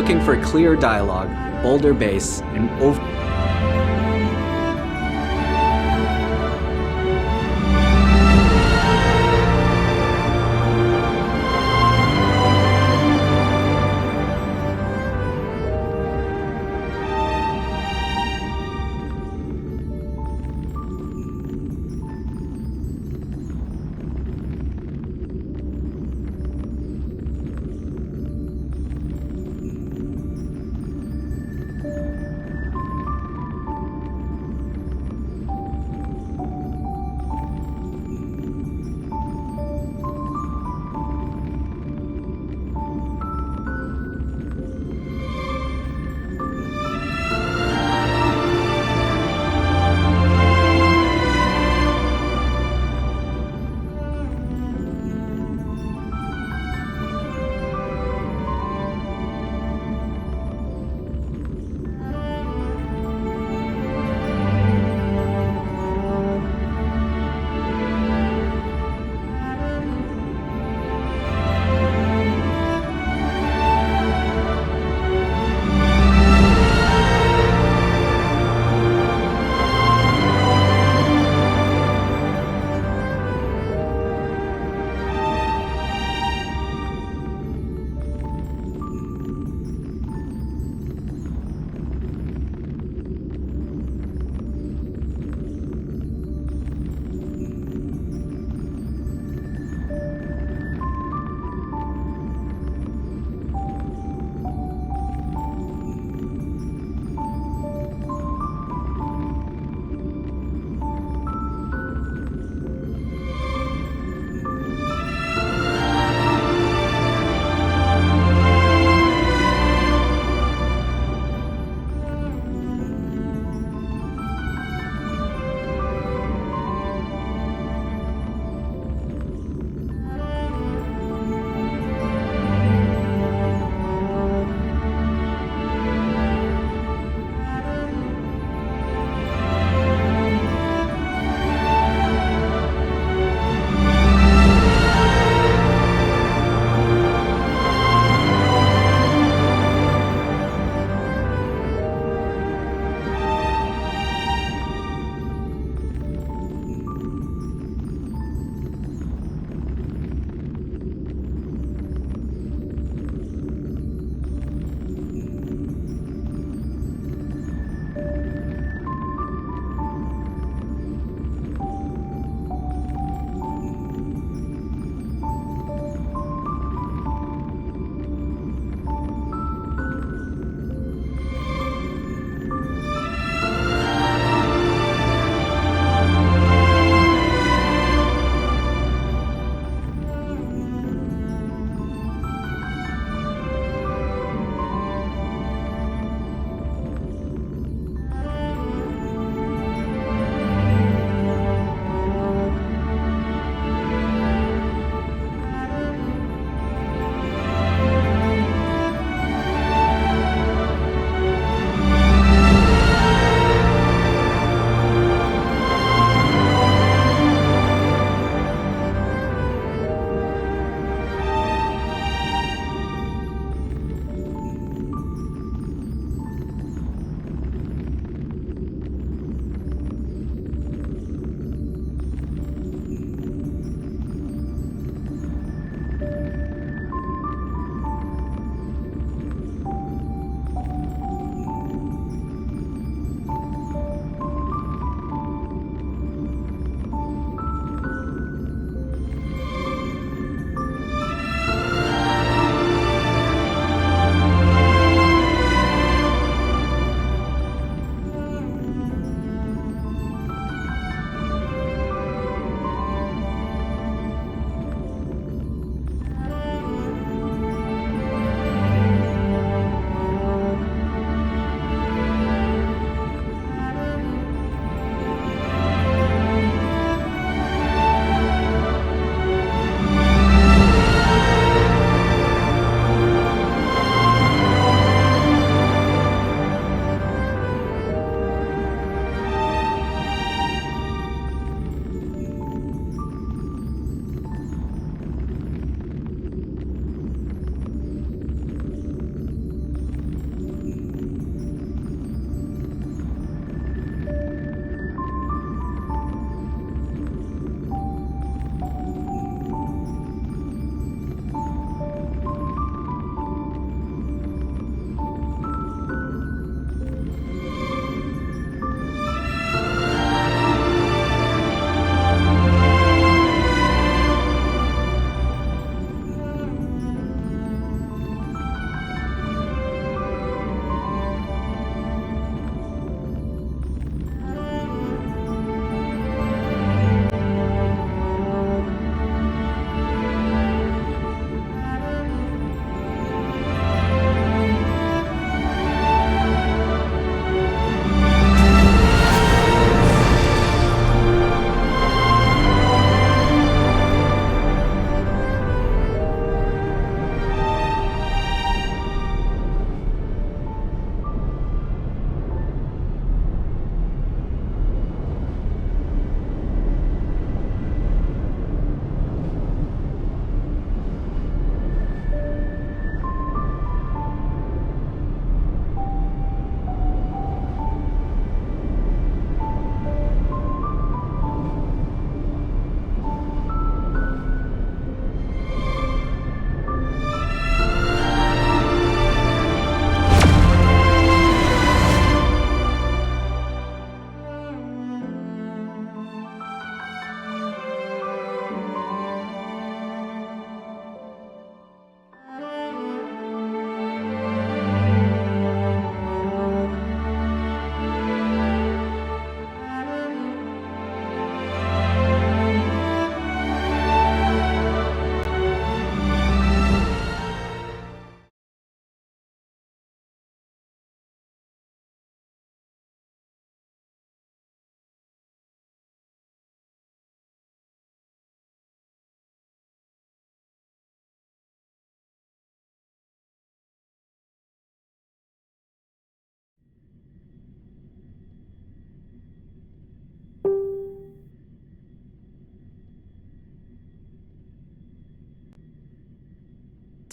looking for clear dialogue, bolder bass, and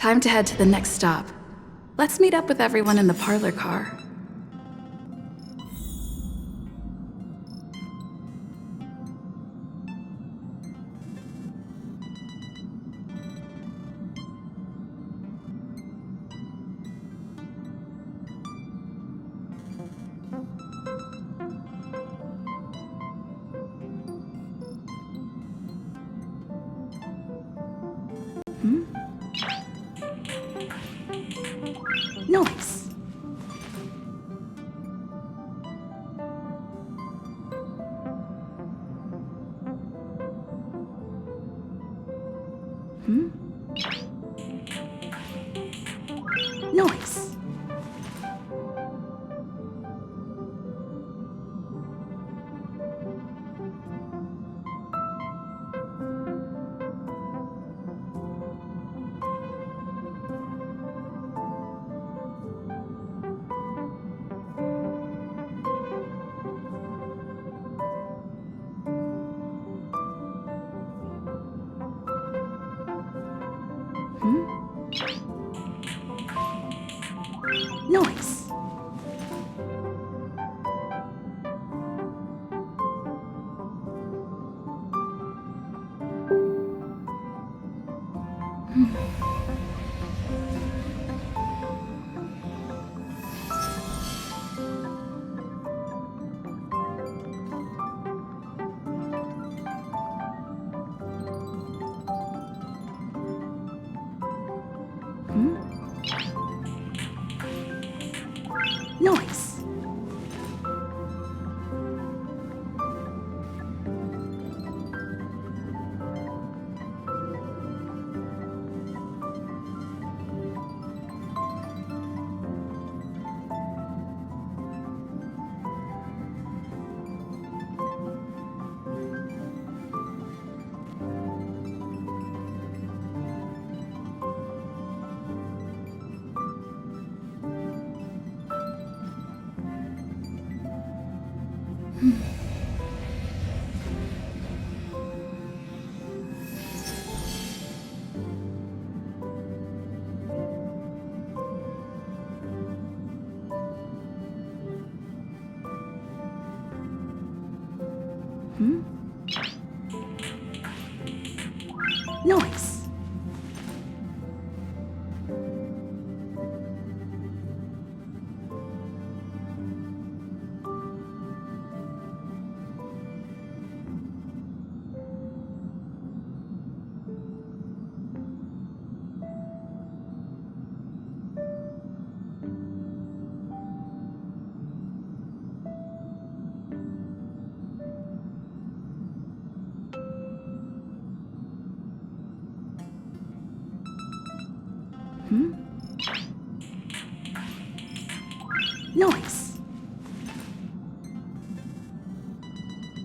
Time to head to the next stop. Let's meet up with everyone in the parlor car. Noise. Noise. Noise. Noise. Noise. Noise.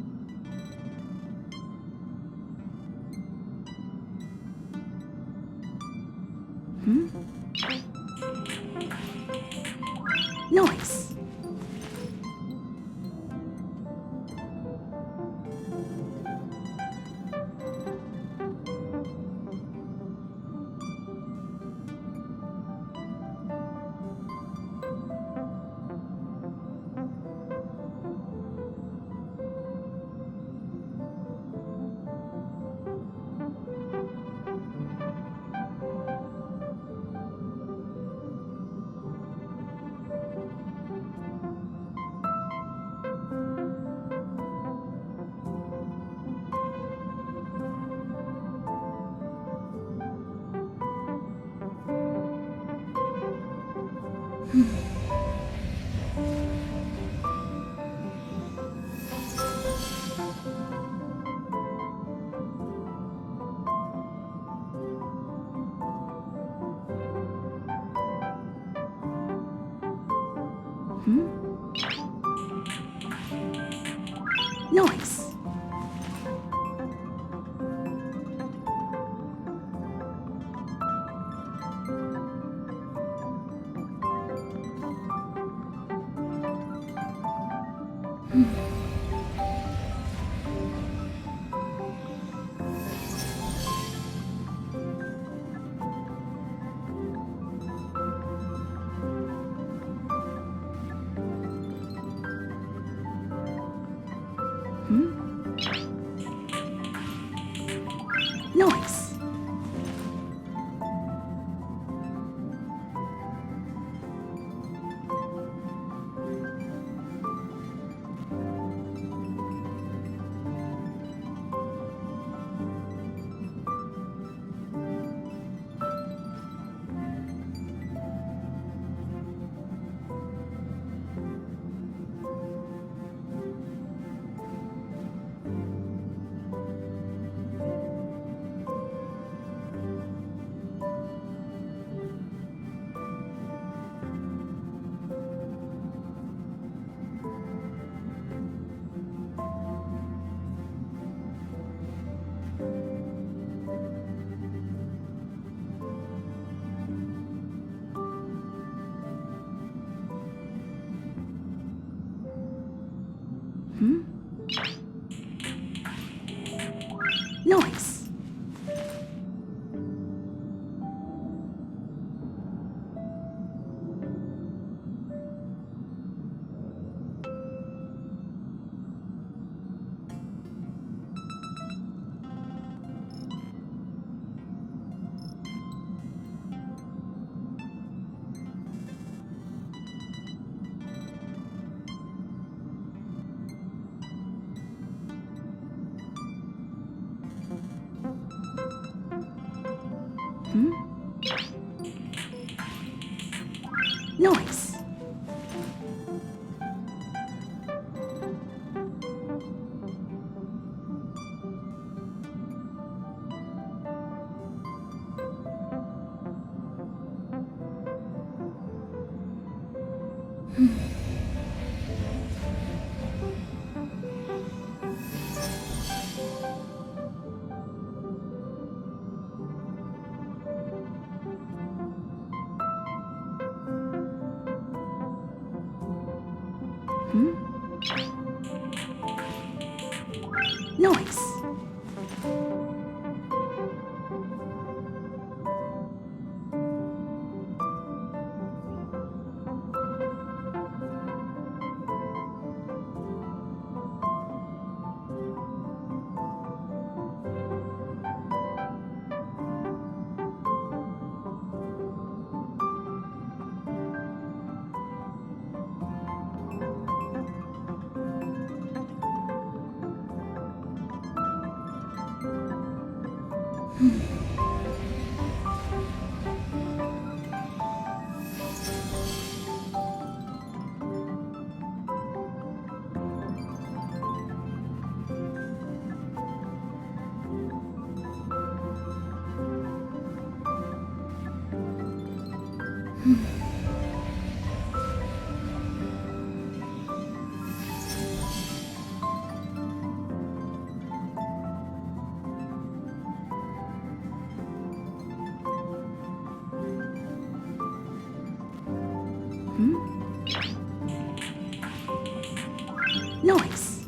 Noise. Noise. Noise. Noise. Noise. Noise.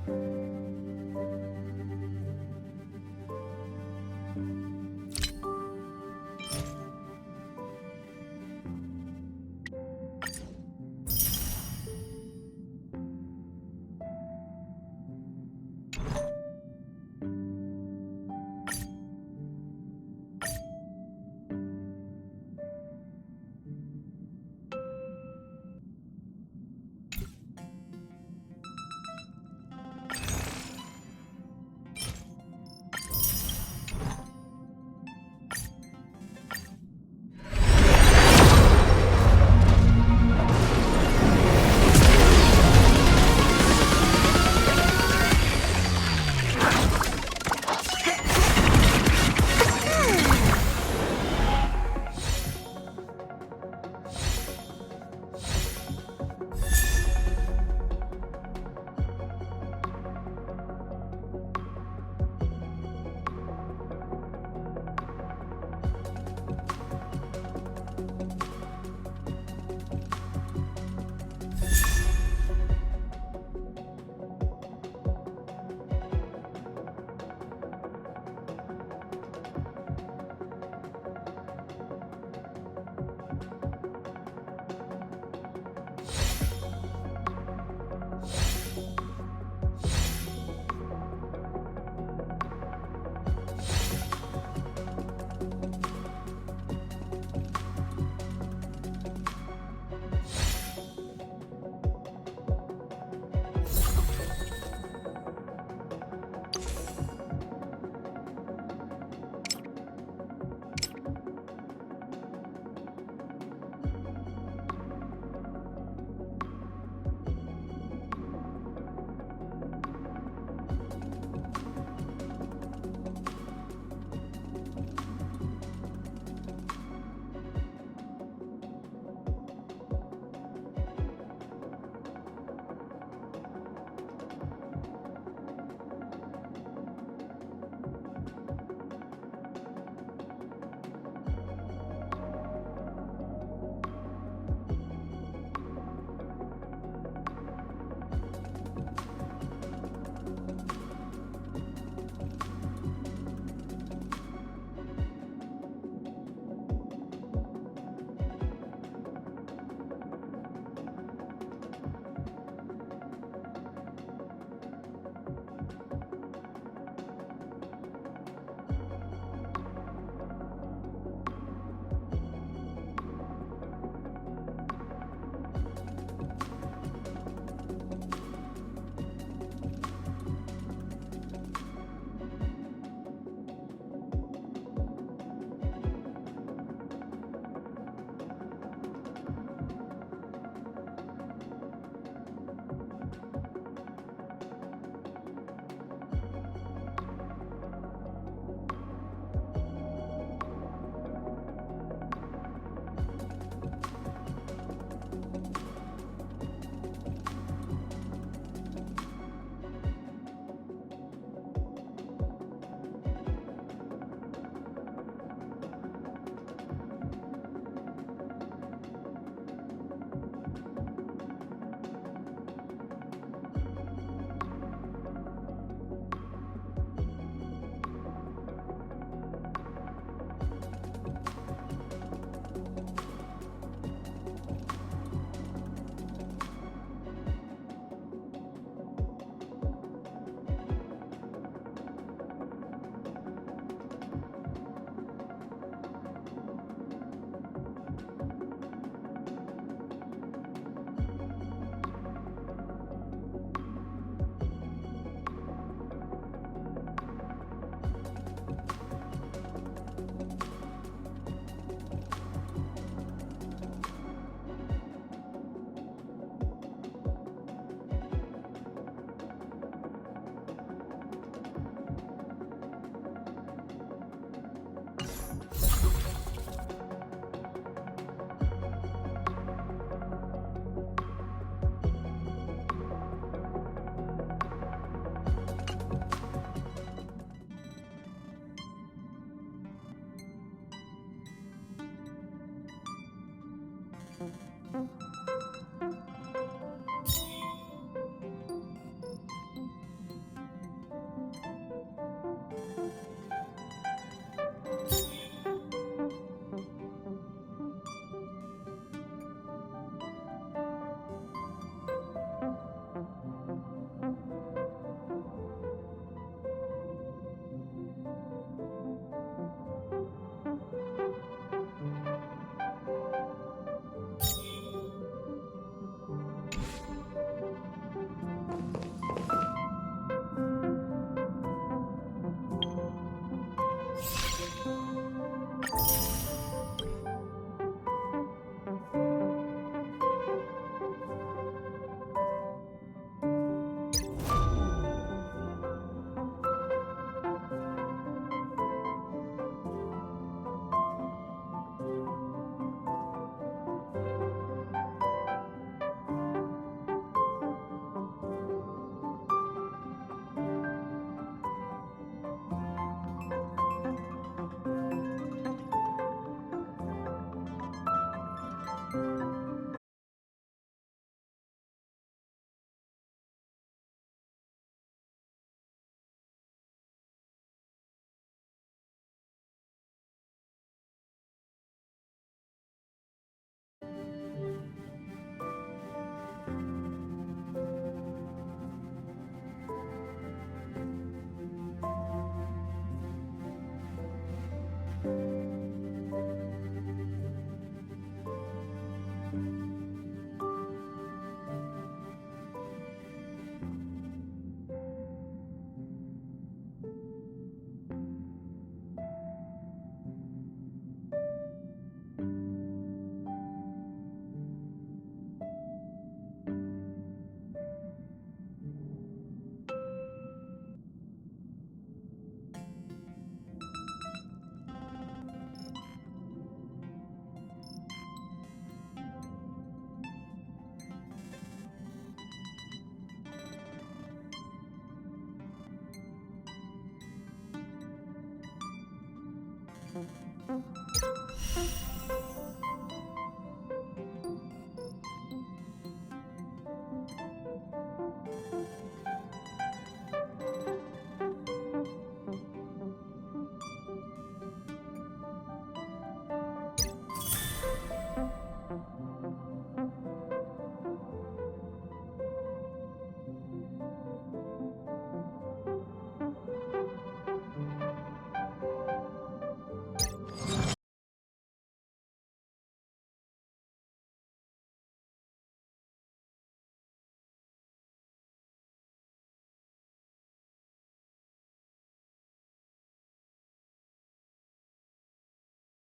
you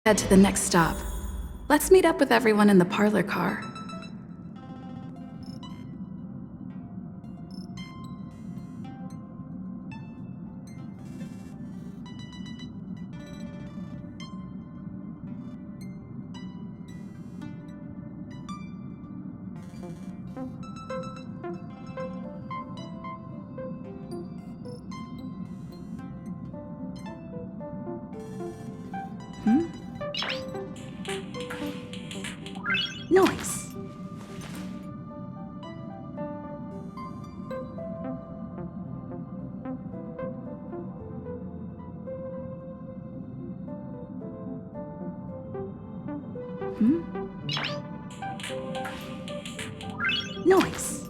Head to the next stop. Let's meet up with everyone in the parlor car. Noise. Noise.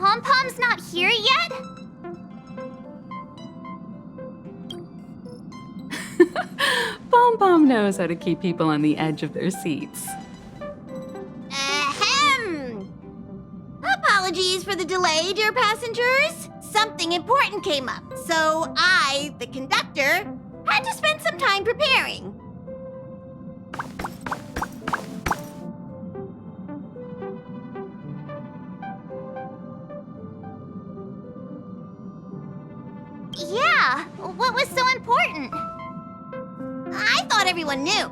Pom-Pom's not here yet? Pom knows how to keep people on the edge of their seats. Ahem! Apologies for the delay, dear passengers. Something important came up, so I, the conductor, had to spend some time preparing. Yeah, what was so important? I thought everyone knew.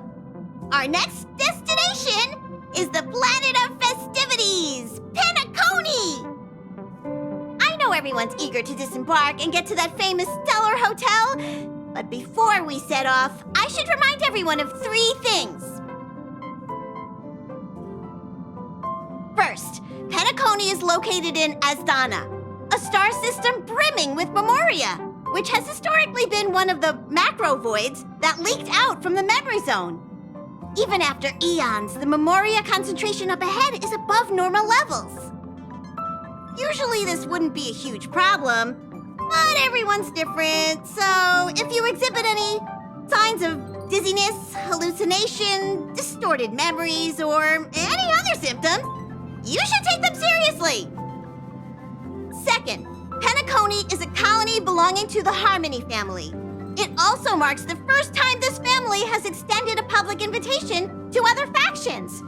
Our next destination is the planet of festivities, Penacony! I know everyone's eager to disembark and get to that famous Stellar Hotel, but before we set off, I should remind everyone of 3 things. First, Penacony is located in Asdana, a star system brimming with memoria, which has historically been one of the macro voids that leaked out from the memory zone. Even after eons, the memoria concentration up ahead is above normal levels. Usually this wouldn't be a huge problem, but everyone's different, so if you exhibit any signs of dizziness, hallucination, distorted memories, or any other symptoms, you should take them seriously. Second, Penacony is a colony belonging to the Harmony family. It also marks the first time this family has extended a public invitation to other factions.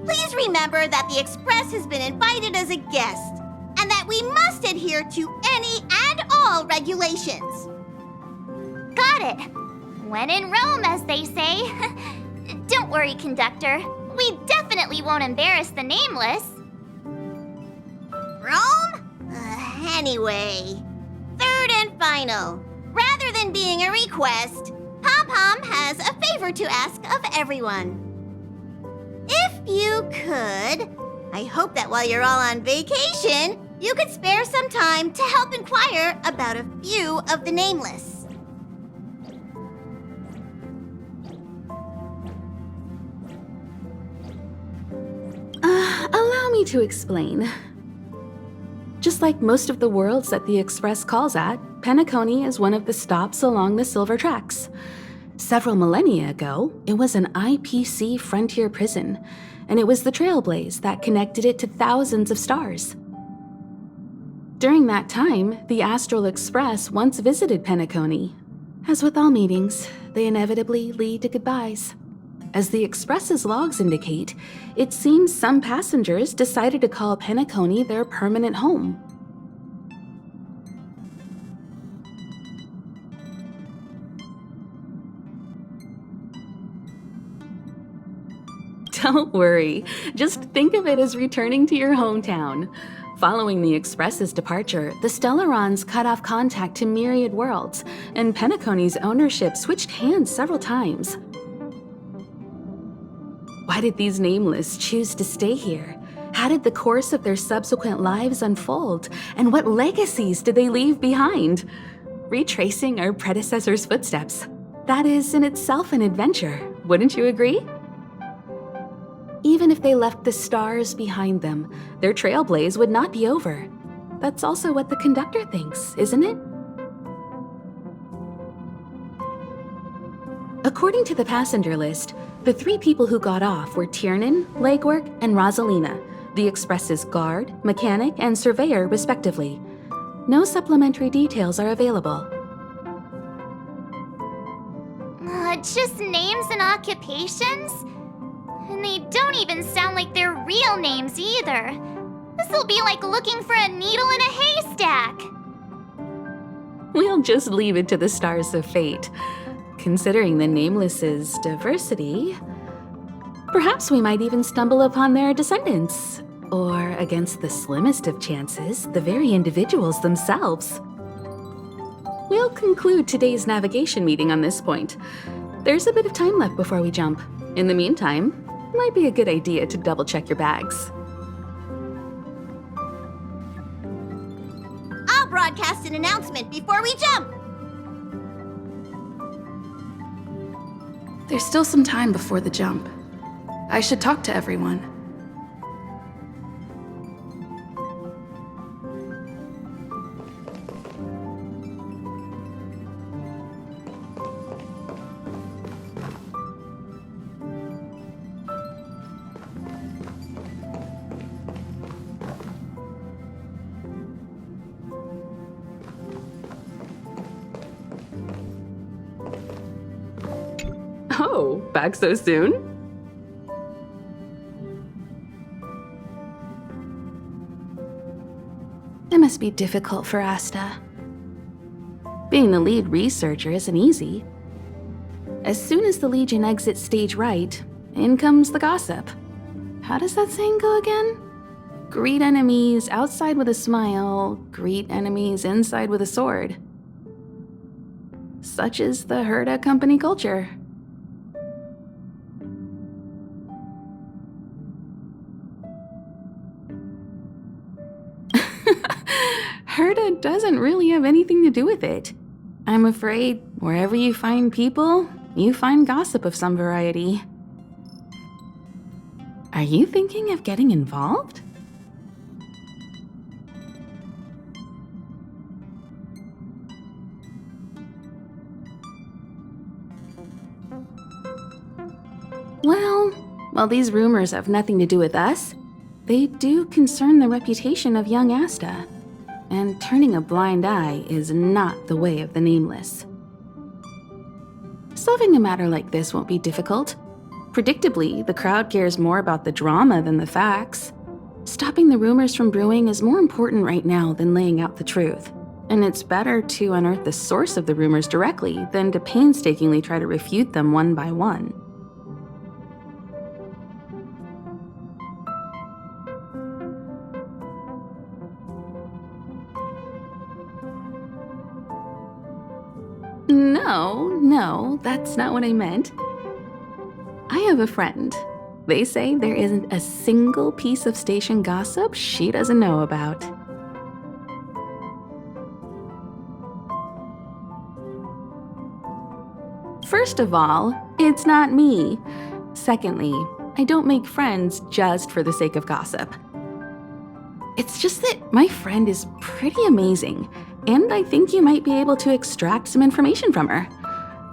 Please remember that the Express has been invited as a guest, and that we must adhere to any and all regulations. Got it. When in Rome, as they say. Don't worry, conductor. We definitely won't embarrass the nameless. Rome? Anyway, third and final. Rather than being a request, Pom-Pom has a favor to ask of everyone. If you could, I hope that while you're all on vacation, you could spare some time to help inquire about a few of the nameless. Allow me to explain. Just like most of the worlds that the Express calls at, Penacony is one of the stops along the Silver Tracks. Several millennia ago, it was an IPC frontier prison, and it was the trailblaze that connected it to thousands of stars. During that time, the Astral Express once visited Penacony. As with all meetings, they inevitably lead to goodbyes. As the Express's logs indicate, it seems some passengers decided to call Penacony their permanent home. Don't worry, just think of it as returning to your hometown. Following the Express's departure, the Stellarons cut off contact to myriad worlds, and Penacony's ownership switched hands several times. Why did these nameless choose to stay here? How did the course of their subsequent lives unfold? And what legacies did they leave behind? Retracing our predecessors' footsteps. That is in itself an adventure, wouldn't you agree? Even if they left the stars behind them, their trailblaze would not be over. That's also what the conductor thinks, isn't it? According to the passenger list, the 3 people who got off were Tiernan, Legwork, and Rosalina, the Express's guard, mechanic, and surveyor, respectively. No supplementary details are available. Just names and occupations? And they don't even sound like their real names either. This'll be like looking for a needle in a haystack. We'll just leave it to the stars of fate. Considering the Nameless's diversity, perhaps we might even stumble upon their descendants. Or, against the slimmest of chances, the very individuals themselves. We'll conclude today's navigation meeting on this point. There's a bit of time left before we jump. In the meantime, it might be a good idea to double-check your bags. I'll broadcast an announcement before we jump. There's still some time before the jump. I should talk to everyone. Oh, back so soon? It must be difficult for Asta. Being the lead researcher isn't easy. As soon as the Legion exits stage right, in comes the gossip. How does that saying go again? Greet enemies outside with a smile, greet enemies inside with a sword. Such is the Herda company culture. Herda doesn't really have anything to do with it. I'm afraid wherever you find people, you find gossip of some variety. Are you thinking of getting involved? Well, while these rumors have nothing to do with us, they do concern the reputation of young Asta. And turning a blind eye is not the way of the Nameless. Solving a matter like this won't be difficult. Predictably, the crowd cares more about the drama than the facts. Stopping the rumors from brewing is more important right now than laying out the truth. And it's better to unearth the source of the rumors directly than to painstakingly try to refute them one by one. No, that's not what I meant. I have a friend. They say there isn't a single piece of station gossip she doesn't know about. First of all, it's not me. Secondly, I don't make friends just for the sake of gossip. It's just that my friend is pretty amazing, and I think you might be able to extract some information from her.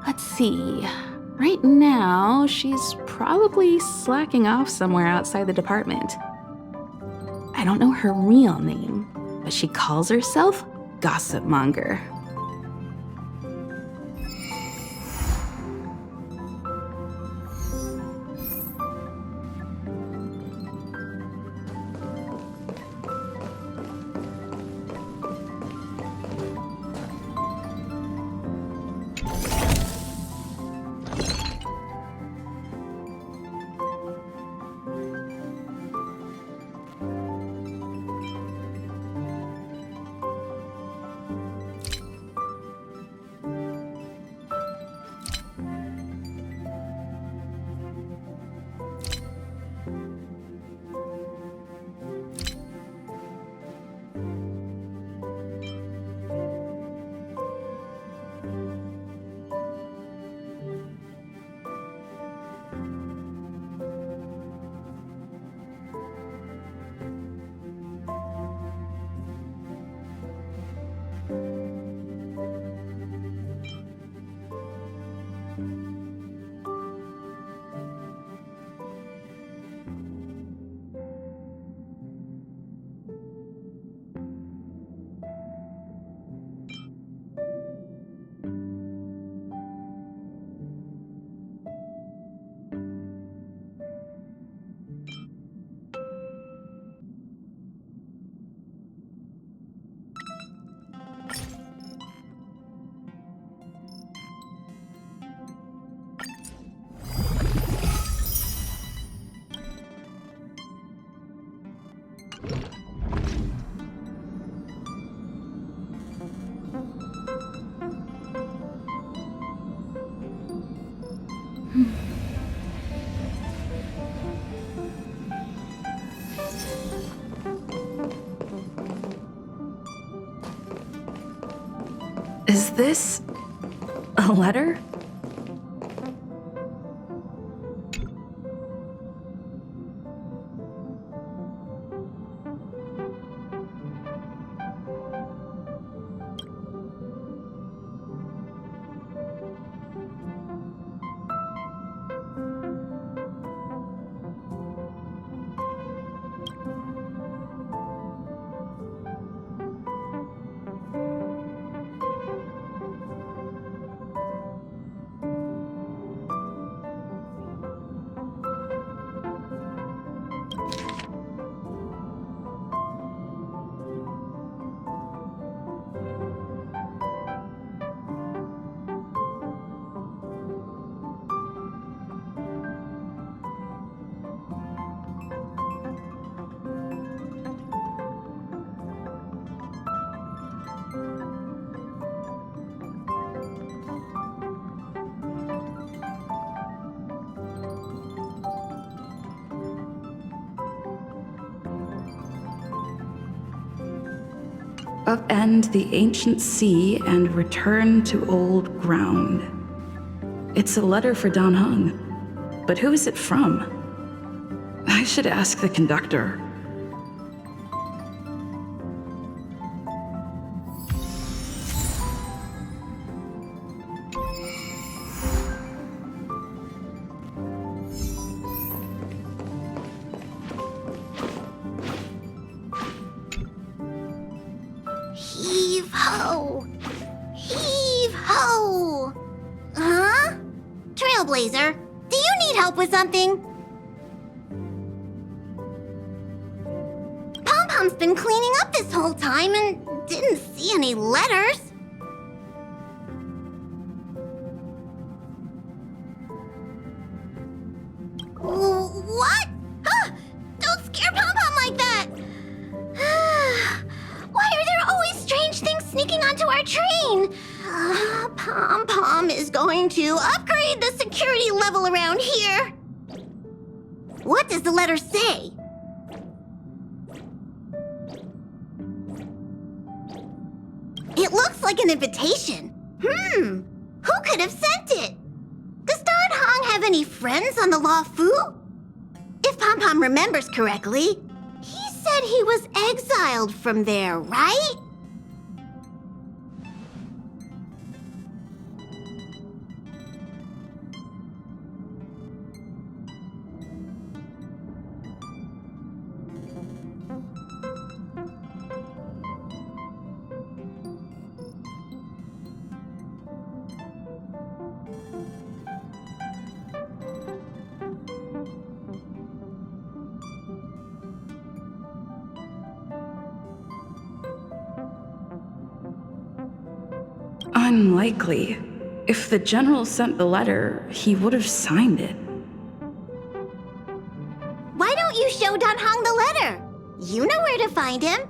Let's see. Right now, she's probably slacking off somewhere outside the department. I don't know her real name, but she calls herself Gossip Monger. Is this a letter? Upend the ancient sea and return to old ground. It's a letter for Don Hung, but who is it from? I should ask the conductor. Heave-ho! Heave-ho! Huh? Trailblazer, do you need help with something? Pom-Pom's been cleaning up this whole time and didn't see any letters. What? Huh? Don't scare Pom-Pom like that! Why are there always strange things sneaking onto our train? Pom-Pom is going to upgrade the security level around here. What does the letter say? It looks like an invitation. Who could have sent it? Does Don Hong have any friends on the Law Fu? If Pom Pom remembers correctly, he said he was exiled from there, right? Unlikely. If the general sent the letter, he would have signed it. Why don't you show Don Hong the letter? You know where to find him.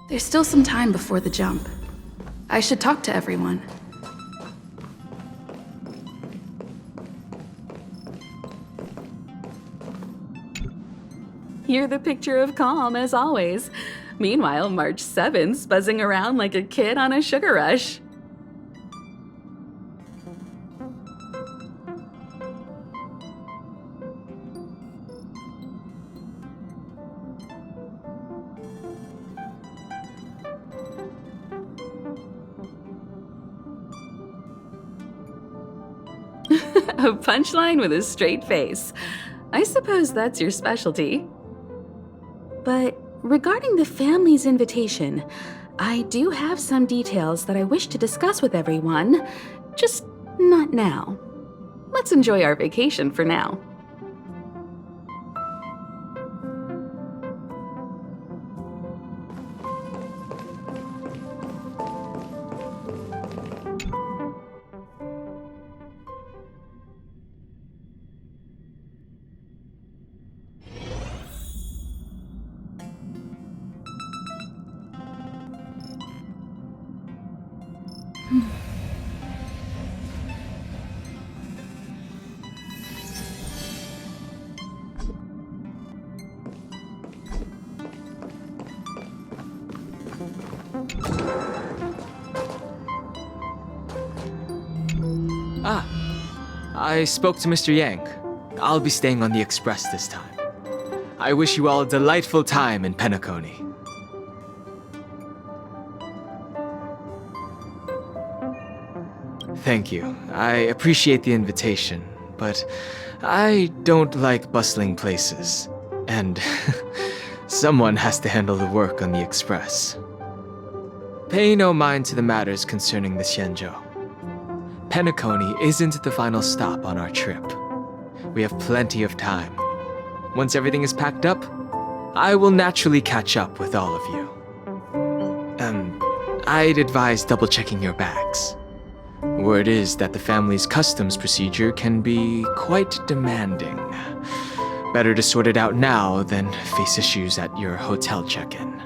There's still some time before the jump. I should talk to everyone. You're the picture of calm, as always. Meanwhile, March 7th's buzzing around like a kid on a sugar rush. A punchline with a straight face. I suppose that's your specialty. But regarding the family's invitation, I do have some details that I wish to discuss with everyone, just not now. Let's enjoy our vacation for now. I spoke to Mr. Yang. I'll be staying on the express this time. I wish you all a delightful time in Penacony. Thank you. I appreciate the invitation, but I don't like bustling places. And someone has to handle the work on the express. Pay no mind to the matters concerning the Xianzhou. Penacony isn't the final stop on our trip. We have plenty of time. Once everything is packed up, I will naturally catch up with all of you. I'd advise double-checking your bags. Word is that the family's customs procedure can be quite demanding. Better to sort it out now than face issues at your hotel check-in.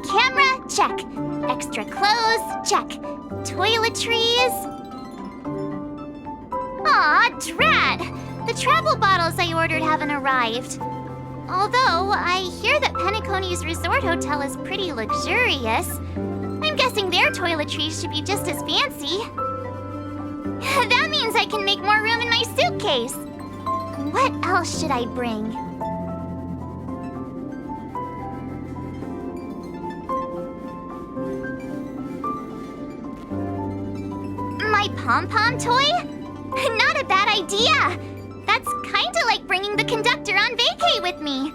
Camera, check. Extra clothes, check. Toiletries. Aw, drat! The travel bottles I ordered haven't arrived. Although, I hear that Penacony's resort hotel is pretty luxurious. I'm guessing their toiletries should be just as fancy. That means I can make more room in my suitcase. What else should I bring? pom-pom toy? Not a bad idea! That's kinda like bringing the conductor on vacay with me.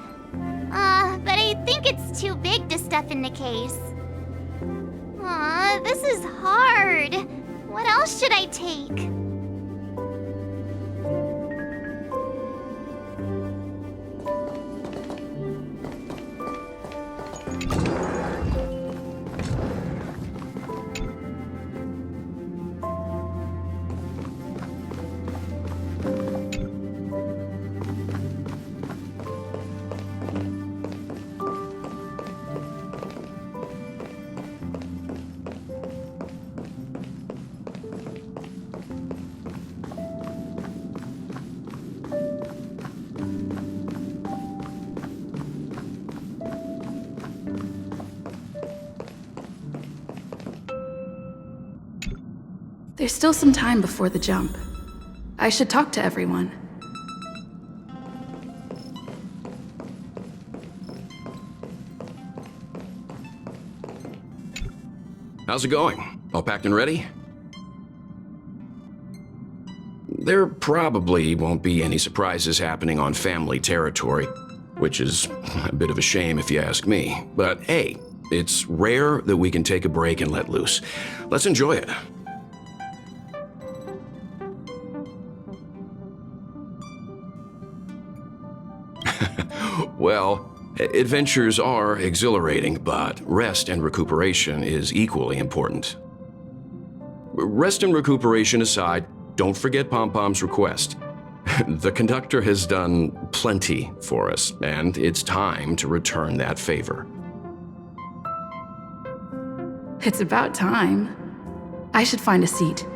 But I think it's too big to stuff in the case. Aw, this is hard. What else should I take? There's still some time before the jump. I should talk to everyone. How's it going? All packed and ready? There probably won't be any surprises happening on family territory, which is a bit of a shame if you ask me. But hey, it's rare that we can take a break and let loose. Let's enjoy it. Well, adventures are exhilarating, but rest and recuperation is equally important. Rest and recuperation aside, don't forget Pom-Pom's request. The conductor has done plenty for us, and it's time to return that favor. It's about time. I should find a seat.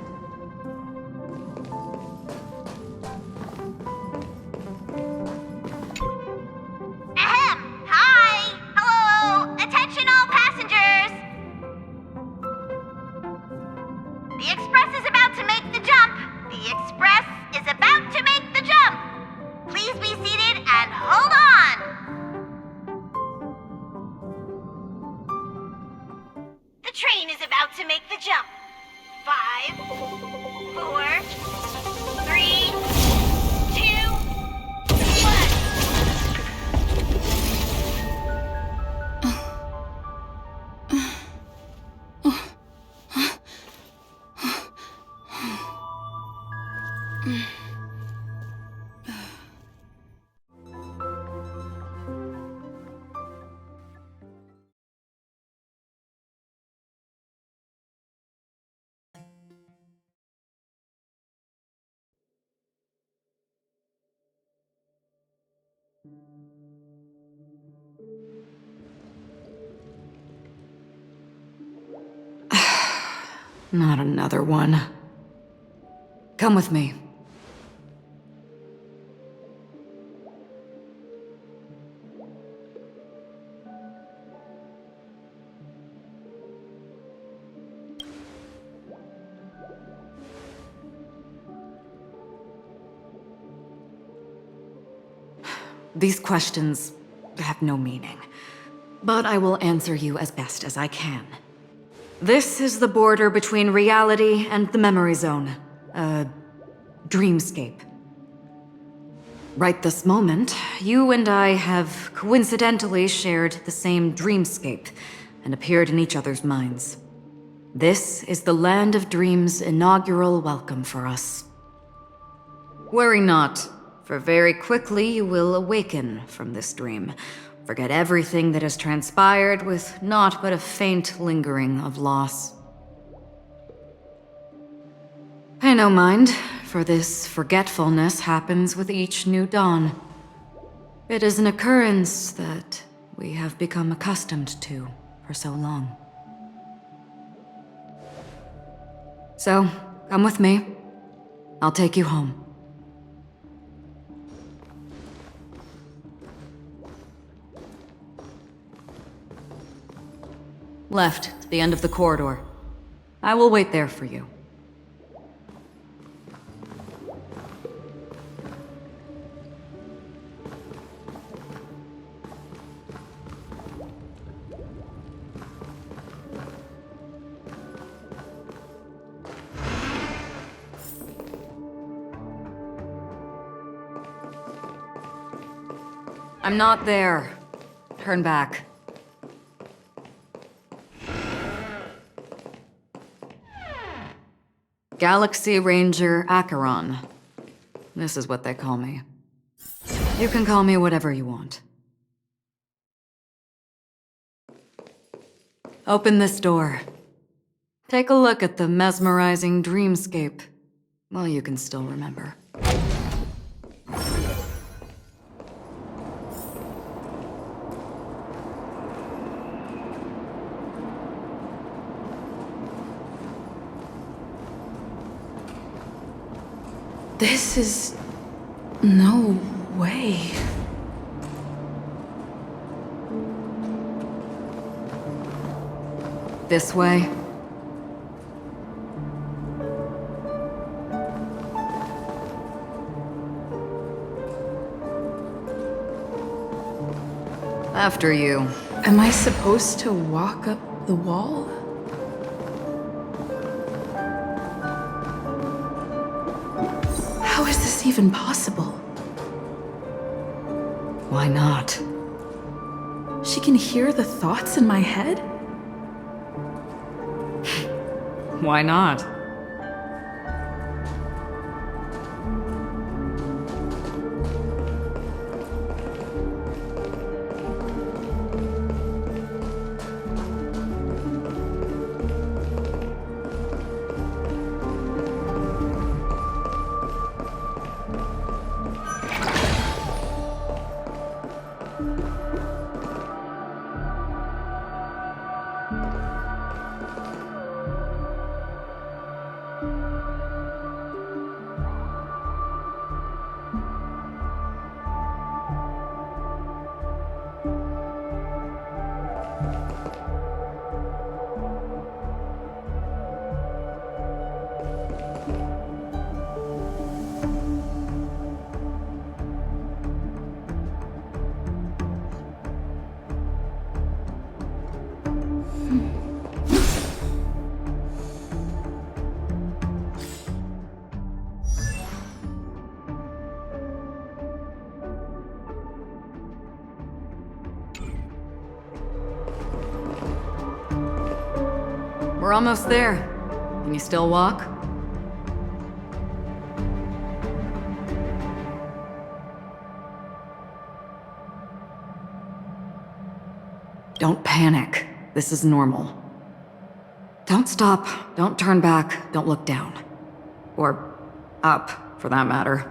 Not another one. Come with me. These questions have no meaning, but I will answer you as best as I can. This is the border between reality and the memory zone, a dreamscape. Right this moment, you and I have coincidentally shared the same dreamscape and appeared in each other's minds. This is the Land of Dreams' inaugural welcome for us. Worry not, for very quickly you will awaken from this dream. Forget everything that has transpired with naught but a faint lingering of loss. Pay no mind, for this forgetfulness happens with each new dawn. It is an occurrence that we have become accustomed to for so long. So, come with me. I'll take you home. Left, to the end of the corridor. I will wait there for you. I'm not there. Turn back. Galaxy Ranger Acheron. This is what they call me. You can call me whatever you want. Open this door. Take a look at the mesmerizing dreamscape while you can still remember. This is... no way. This way. After you. Am I supposed to walk up the wall? How is this even possible? Why not? She can hear the thoughts in my head? Why not? We're almost there. Can you still walk? Don't panic. This is normal. Don't stop. Don't turn back. Don't look down. Or up, for that matter.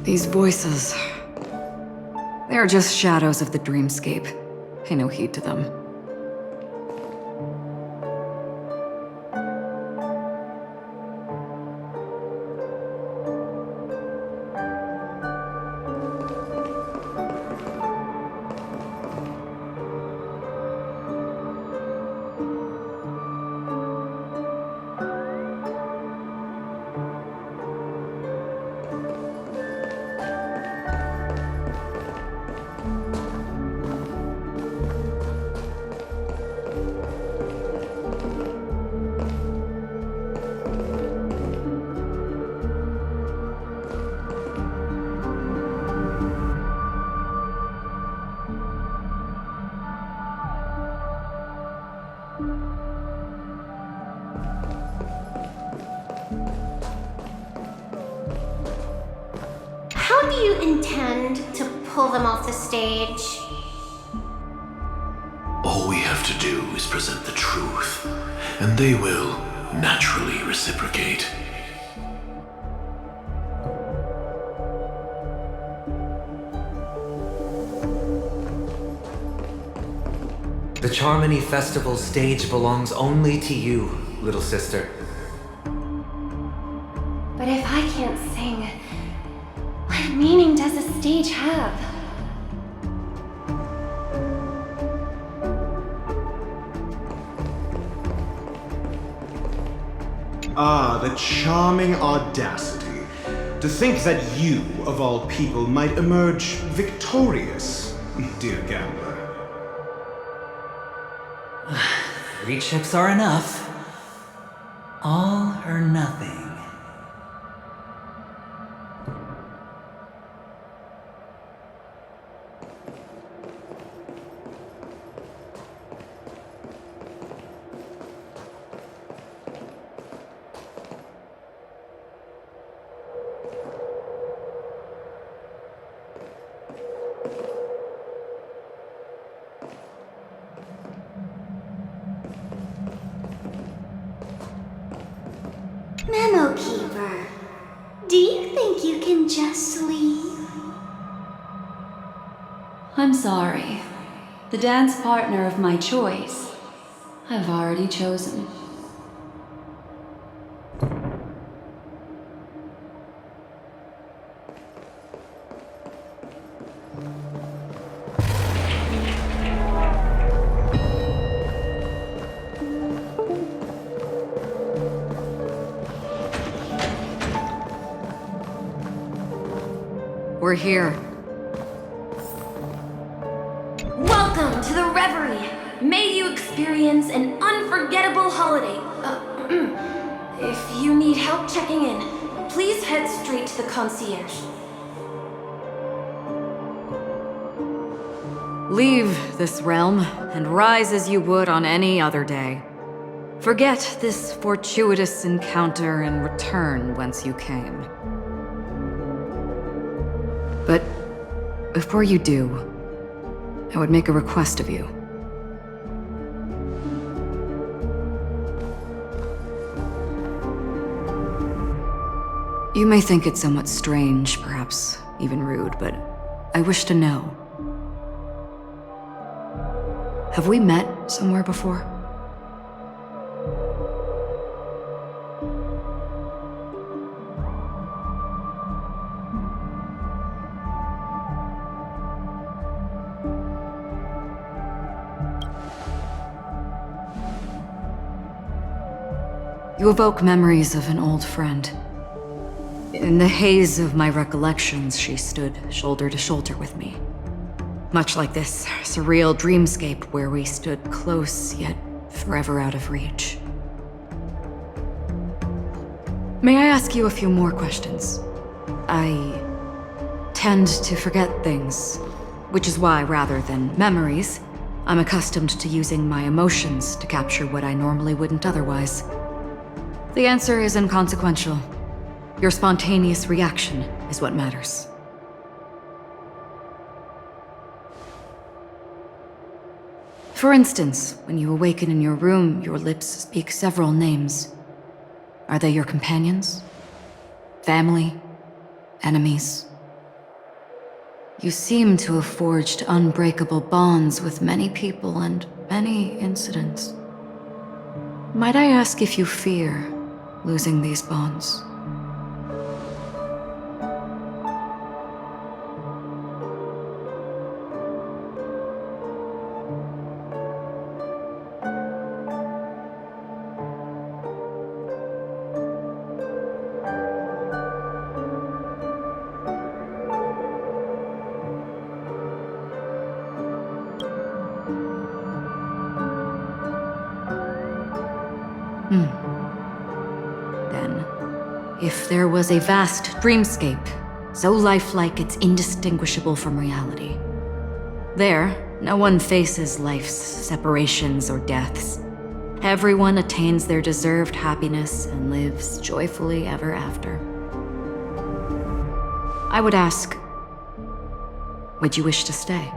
These voices... they are just shadows of the dreamscape. Pay no heed to them. How do you intend to pull them off the stage? All we have to do is present the truth, and they will naturally reciprocate. The Charmony Festival stage belongs only to you, little sister. But if I can't sing, I'm meaning does the stage have? Ah, the charming audacity. To think that you, of all people, might emerge victorious, dear gambler. 3 chips are enough. All or nothing. Memo Keeper, do you think you can just leave? I'm sorry. The dance partner of my choice, I've already chosen. We're here. Welcome to the Reverie! May you experience an unforgettable holiday. If you need help checking in, please head straight to the concierge. Leave this realm and rise as you would on any other day. Forget this fortuitous encounter and return whence you came. But before you do, I would make a request of you. You may think it somewhat strange, perhaps even rude, but I wish to know. Have we met somewhere before? You evoke memories of an old friend. In the haze of my recollections, she stood shoulder to shoulder with me. Much like this surreal dreamscape where we stood close, yet forever out of reach. May I ask you a few more questions? I tend to forget things, which is why, rather than memories, I'm accustomed to using my emotions to capture what I normally wouldn't otherwise. The answer is inconsequential. Your spontaneous reaction is what matters. For instance, when you awaken in your room, your lips speak several names. Are they your companions? Family? Enemies? You seem to have forged unbreakable bonds with many people and many incidents. Might I ask if you fear losing these bonds? Then, if there was a vast dreamscape, so lifelike it's indistinguishable from reality, there, no one faces life's separations or deaths. Everyone attains their deserved happiness and lives joyfully ever after. I would ask, would you wish to stay?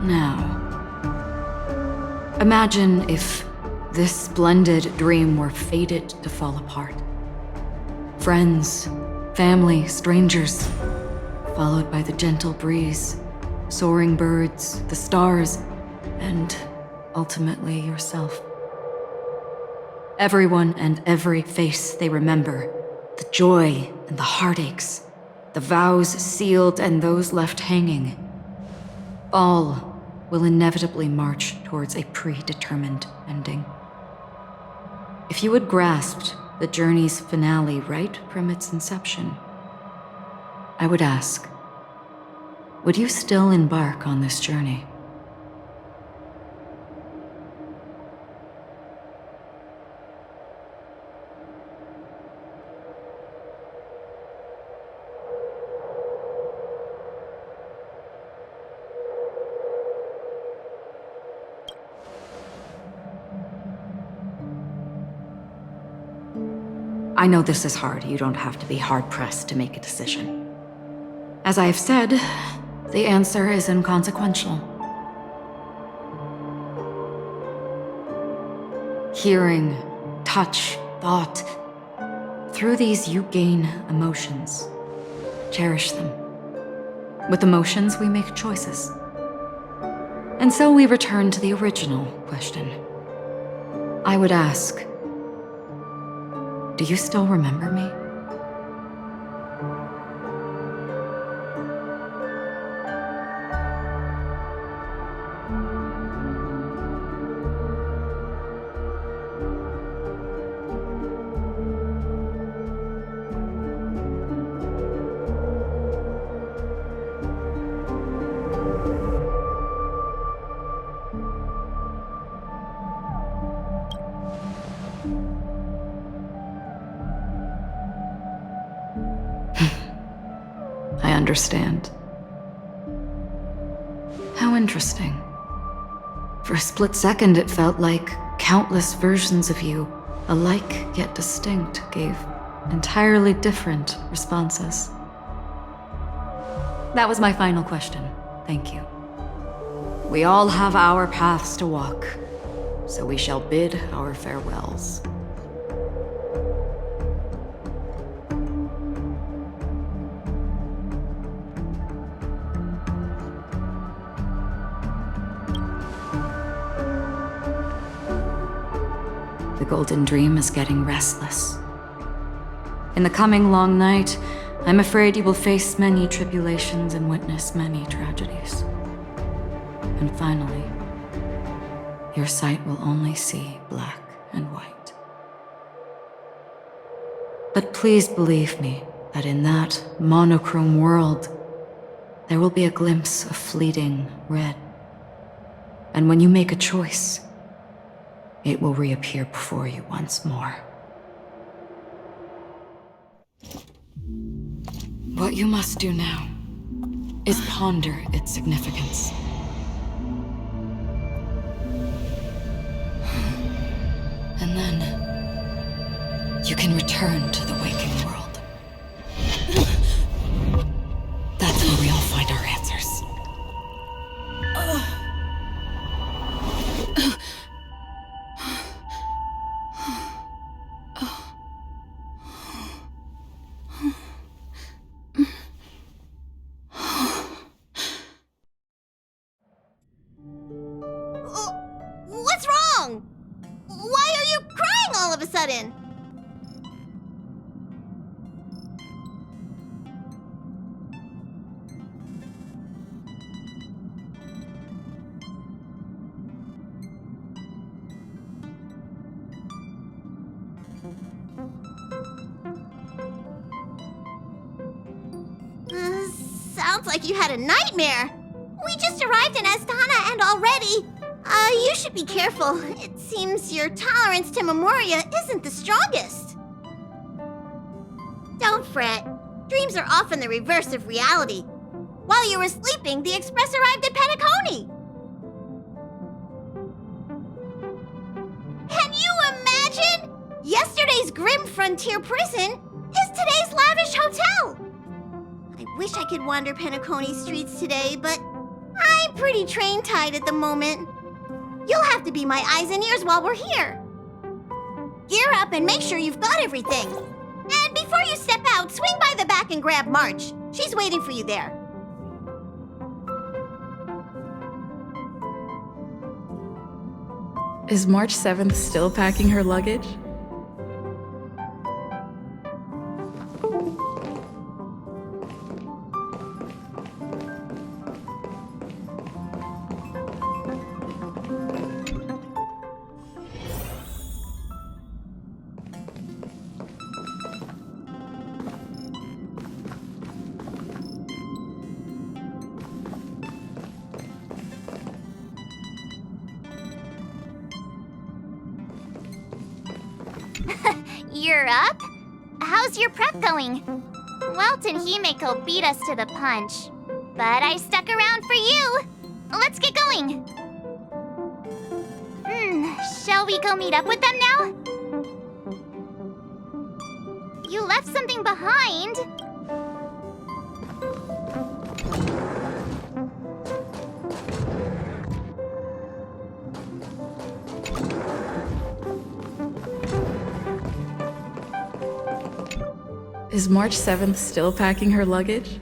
Now, imagine if this splendid dream were fated to fall apart. Friends, family, strangers, followed by the gentle breeze, soaring birds, the stars, and ultimately yourself. Everyone and every face they remember, the joy and the heartaches, the vows sealed and those left hanging, all will inevitably march towards a predetermined ending. If you had grasped the journey's finale right from its inception, I would ask, would you still embark on this journey? I know this is hard. You don't have to be hard-pressed to make a decision. As I have said, the answer is inconsequential. Hearing, touch, thought. Through these you gain emotions. Cherish them. With emotions, we make choices. And so we return to the original question. I would ask, do you still remember me? I understand. How interesting. For a split second, it felt like countless versions of you, alike yet distinct, gave entirely different responses. That was my final question. Thank you. We all have our paths to walk, so we shall bid our farewells. The Golden Dream is getting restless. In the coming long night, I'm afraid you will face many tribulations and witness many tragedies. And finally, your sight will only see black and white. But please believe me that in that monochrome world, there will be a glimpse of fleeting red. And when you make a choice, it will reappear before you once more. What you must do now is ponder its significance. And then you can return to the waking world. That's where we all find our answers. What's wrong? Why are you crying all of a sudden? Sounds like you had a nightmare. We just arrived in Astana and already... you should be careful. It seems your tolerance to Memoria isn't the strongest. Don't fret. Dreams are often the reverse of reality. While you were sleeping, the Express arrived at Penacony. Can you imagine? Yesterday's grim frontier prison is today's lavish hotel. I wish I could wander Penacony streets today, but I'm pretty train-tied at the moment. You'll have to be my eyes and ears while we're here. Gear up and make sure you've got everything. And before you step out, swing by the back and grab March. She's waiting for you there. Is March 7th still packing her luggage? You're up? How's your prep going? Welt and Himeko beat us to the punch, but I stuck around for you. Let's get going. Shall we go meet up with them now? You left something behind. Is March 7th still packing her luggage?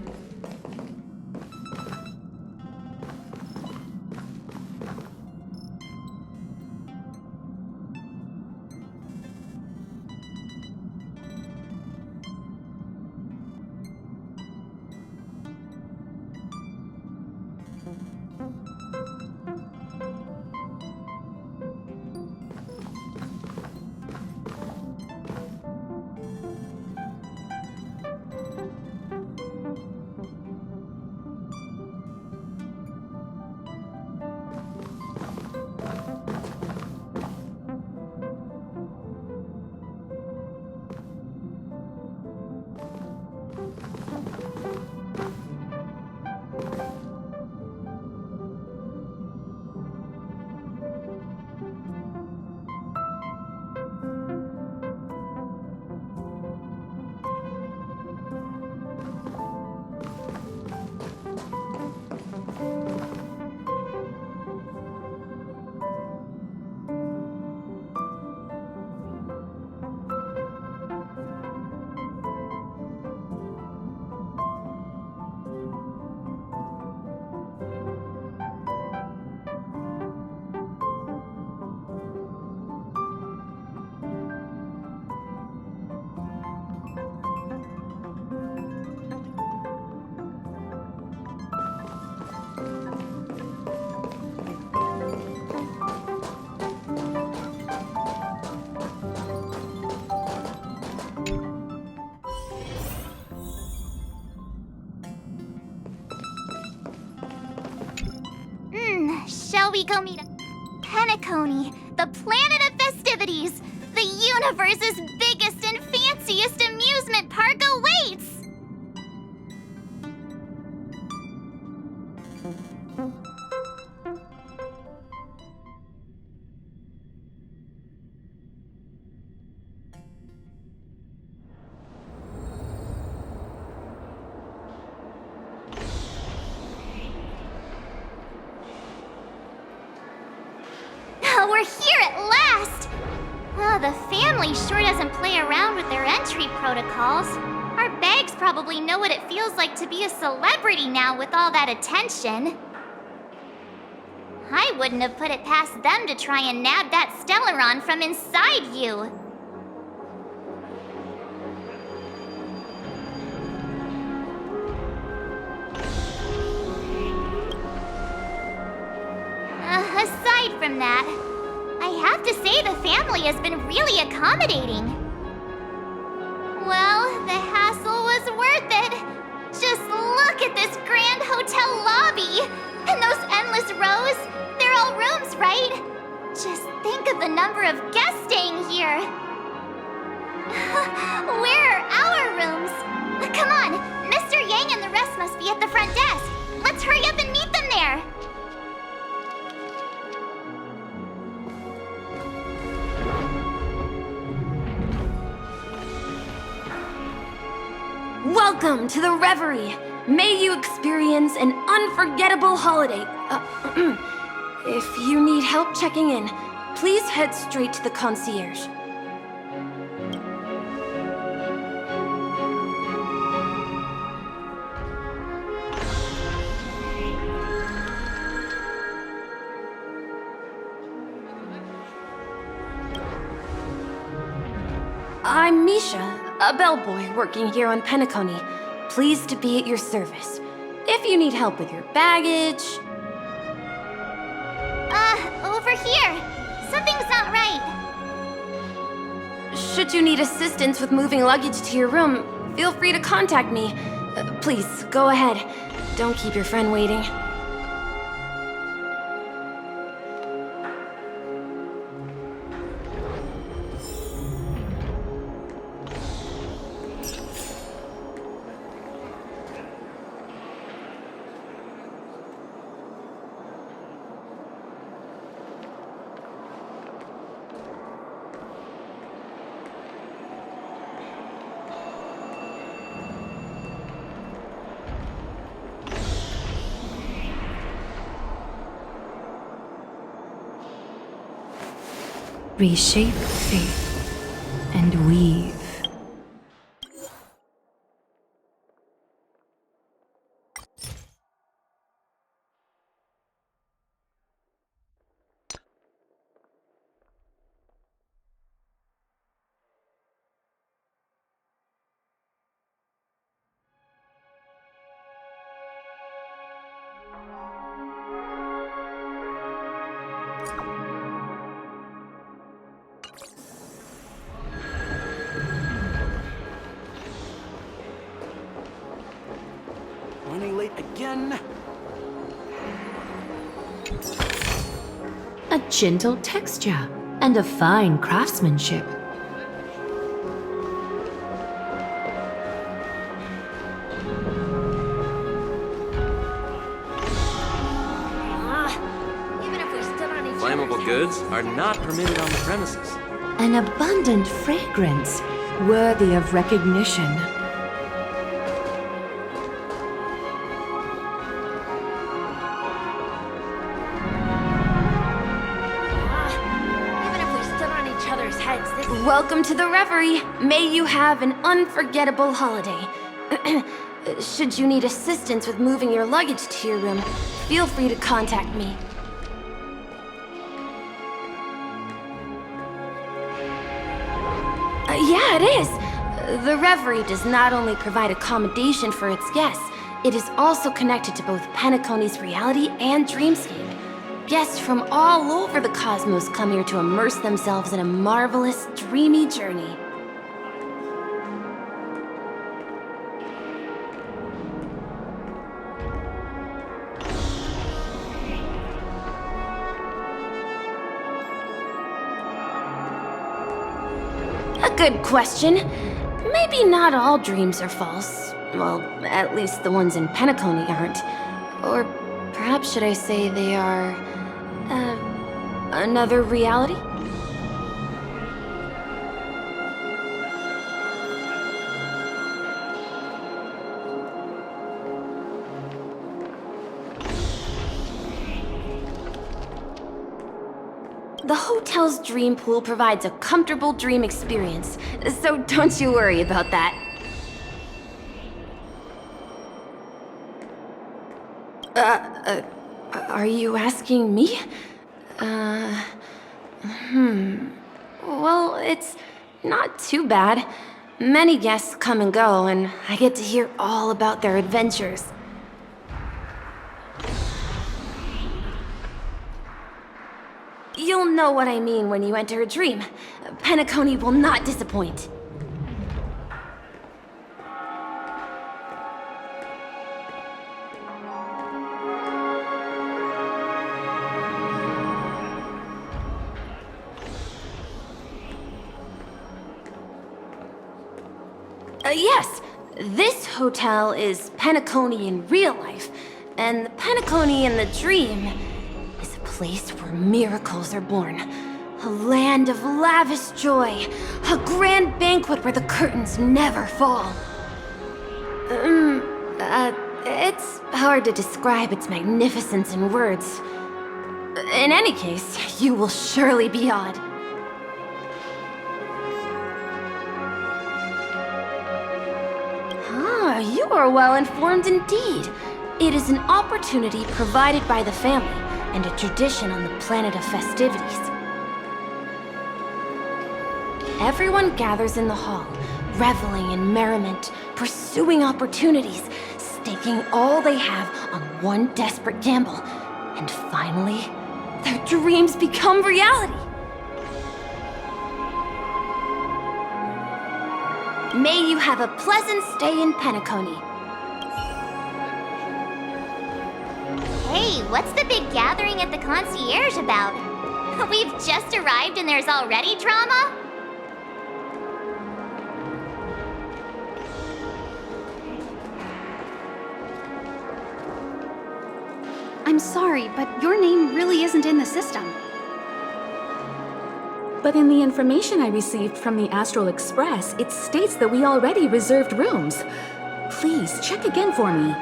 Shall we go meet Penacony, the planet of festivities? The universe's biggest and fanciest amusement park awaits! We're here at last! The family sure doesn't play around with their entry protocols. Our bags probably know what it feels like to be a celebrity now with all that attention. I wouldn't have put it past them to try and nab that Stellaron from inside you. Aside from that, I have to say the family has been really accommodating. Well, the hassle was worth it. Just look at this grand hotel lobby. And those endless rows. They're all rooms, right? Just think of the number of guests staying here. Where are our rooms? Come on, Mr. Yang and the rest must be at the front desk. Let's hurry up and meet them there. Welcome to the Reverie! May you experience an unforgettable holiday. If you need help checking in, please head straight to the concierge. I'm Misha, a bellboy working here on Penacony. Pleased to be at your service. If you need help with your baggage... Over here. Something's not right. Should you need assistance with moving luggage to your room, feel free to contact me. Please, go ahead. Don't keep your friend waiting. Reshape faith and weave. Running late again. A gentle texture and a fine craftsmanship. Even if we stood on each Flammable goods are not permitted on the premises. An abundant fragrance worthy of recognition. Welcome to the Reverie. May you have an unforgettable holiday. Should you need assistance with moving your luggage to your room, feel free to contact me. Yeah, it is. The Reverie does not only provide accommodation for its guests, it is also connected to both Penacony's reality and dreamscape. Guests from all over the cosmos come here to immerse themselves in a marvelous, dreamy journey. A good question. Maybe not all dreams are false. Well, at least the ones in Penacony aren't. Or perhaps should I say they are... another reality? The hotel's dream pool provides a comfortable dream experience, so don't you worry about that. Are you asking me? Well, it's not too bad. Many guests come and go, and I get to hear all about their adventures. You'll know what I mean when you enter a dream. Penacony will not disappoint. Yes, this hotel is Penacony in real life, and the Penacony in the dream is a place where miracles are born. A land of lavish joy, a grand banquet where the curtains never fall. hard to describe its magnificence in words. In any case, you will surely be awed. Ah, you are well informed indeed. It is an opportunity provided by the family and a tradition on the planet of festivities. Everyone gathers in the hall, reveling in merriment, pursuing opportunities, staking all they have on one desperate gamble, and finally, their dreams become reality. May you have a pleasant stay in Penacony. Hey, what's the big gathering at the concierge about? We've just arrived and there's already drama? I'm sorry, but your name really isn't in the system. But in the information I received from the Astral Express, it states that we already reserved rooms. Please, check again for me.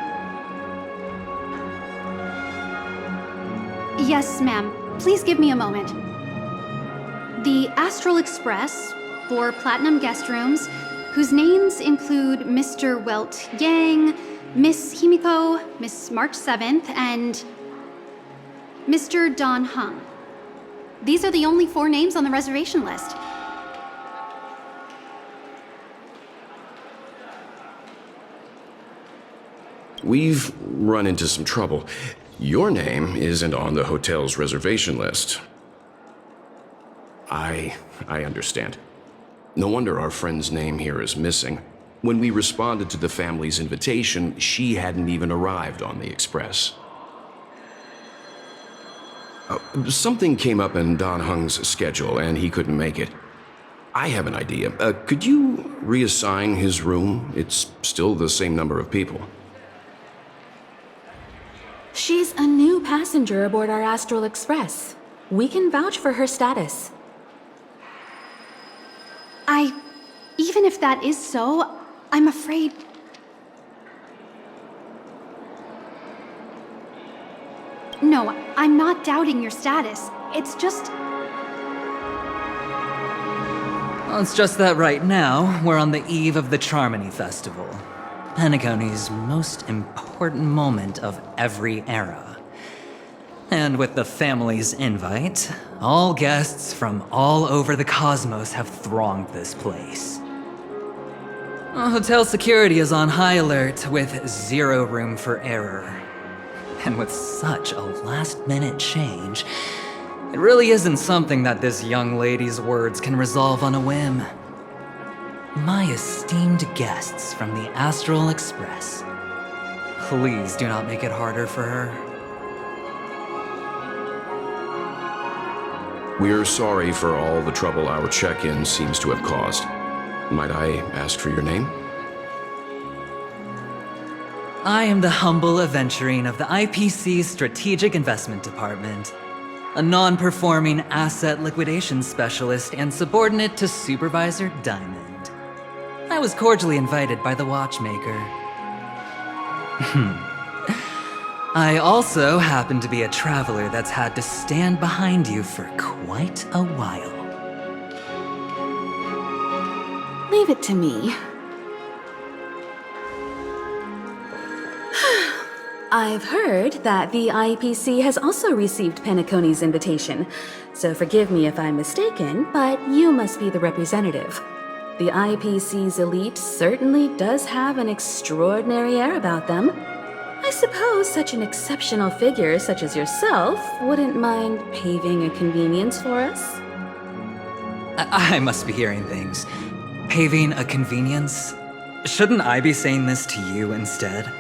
Yes, ma'am. Please give me a moment. The Astral Express, for Platinum guest rooms, whose names include Mr. Welt Yang, Miss Himiko, Miss March 7th, and Mr. Don Hung. These are the only 4 names on the reservation list. We've run into some trouble. Your name isn't on the hotel's reservation list. I understand. No wonder our friend's name here is missing. When we responded to the family's invitation, she hadn't even arrived on the express. Something came up in Don Hung's schedule and he couldn't make it. I have an idea. Could you reassign his room? It's still the same number of people. She's a new passenger aboard our Astral Express. We can vouch for her status. Even if that is so, I'm afraid... No, I'm not doubting your status. It's just... Well, it's just that right now, we're on the eve of the Charmony Festival. Penacony's most important moment of every era. And with the family's invite, all guests from all over the cosmos have thronged this place. Hotel security is on high alert with 0 room for error. And with such a last-minute change, it really isn't something that this young lady's words can resolve on a whim. My esteemed guests from the Astral Express, please do not make it harder for her. We're sorry for all the trouble our check-in seems to have caused. Might I ask for your name? I am the humble aventurine of the IPC's Strategic Investment Department, a non-performing asset liquidation specialist and subordinate to Supervisor Diamond. I was cordially invited by the watchmaker. I also happen to be a traveler that's had to stand behind you for quite a while. Leave it to me. I've heard that the IPC has also received Penacony's invitation, so forgive me if I'm mistaken, but you must be the representative. The IPC's elite certainly does have an extraordinary air about them. I suppose such an exceptional figure such as yourself wouldn't mind paving a convenience for us? I must be hearing things. Paving a convenience? Shouldn't I be saying this to you instead?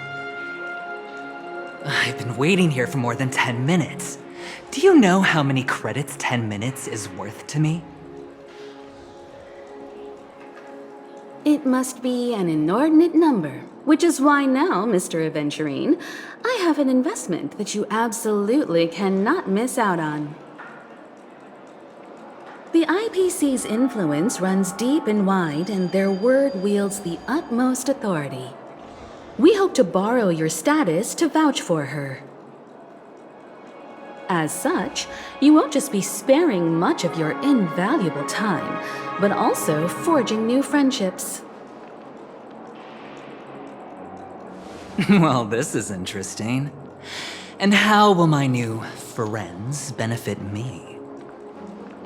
I've been waiting here for more than 10 minutes. Do you know how many credits 10 minutes is worth to me? It must be an inordinate number, which is why now, Mr. Aventurine, I have an investment that you absolutely cannot miss out on. The IPC's influence runs deep and wide, and their word wields the utmost authority. We hope to borrow your status to vouch for her. As such, you won't just be sparing much of your invaluable time, but also forging new friendships. Well, this is interesting. And how will my new friends benefit me?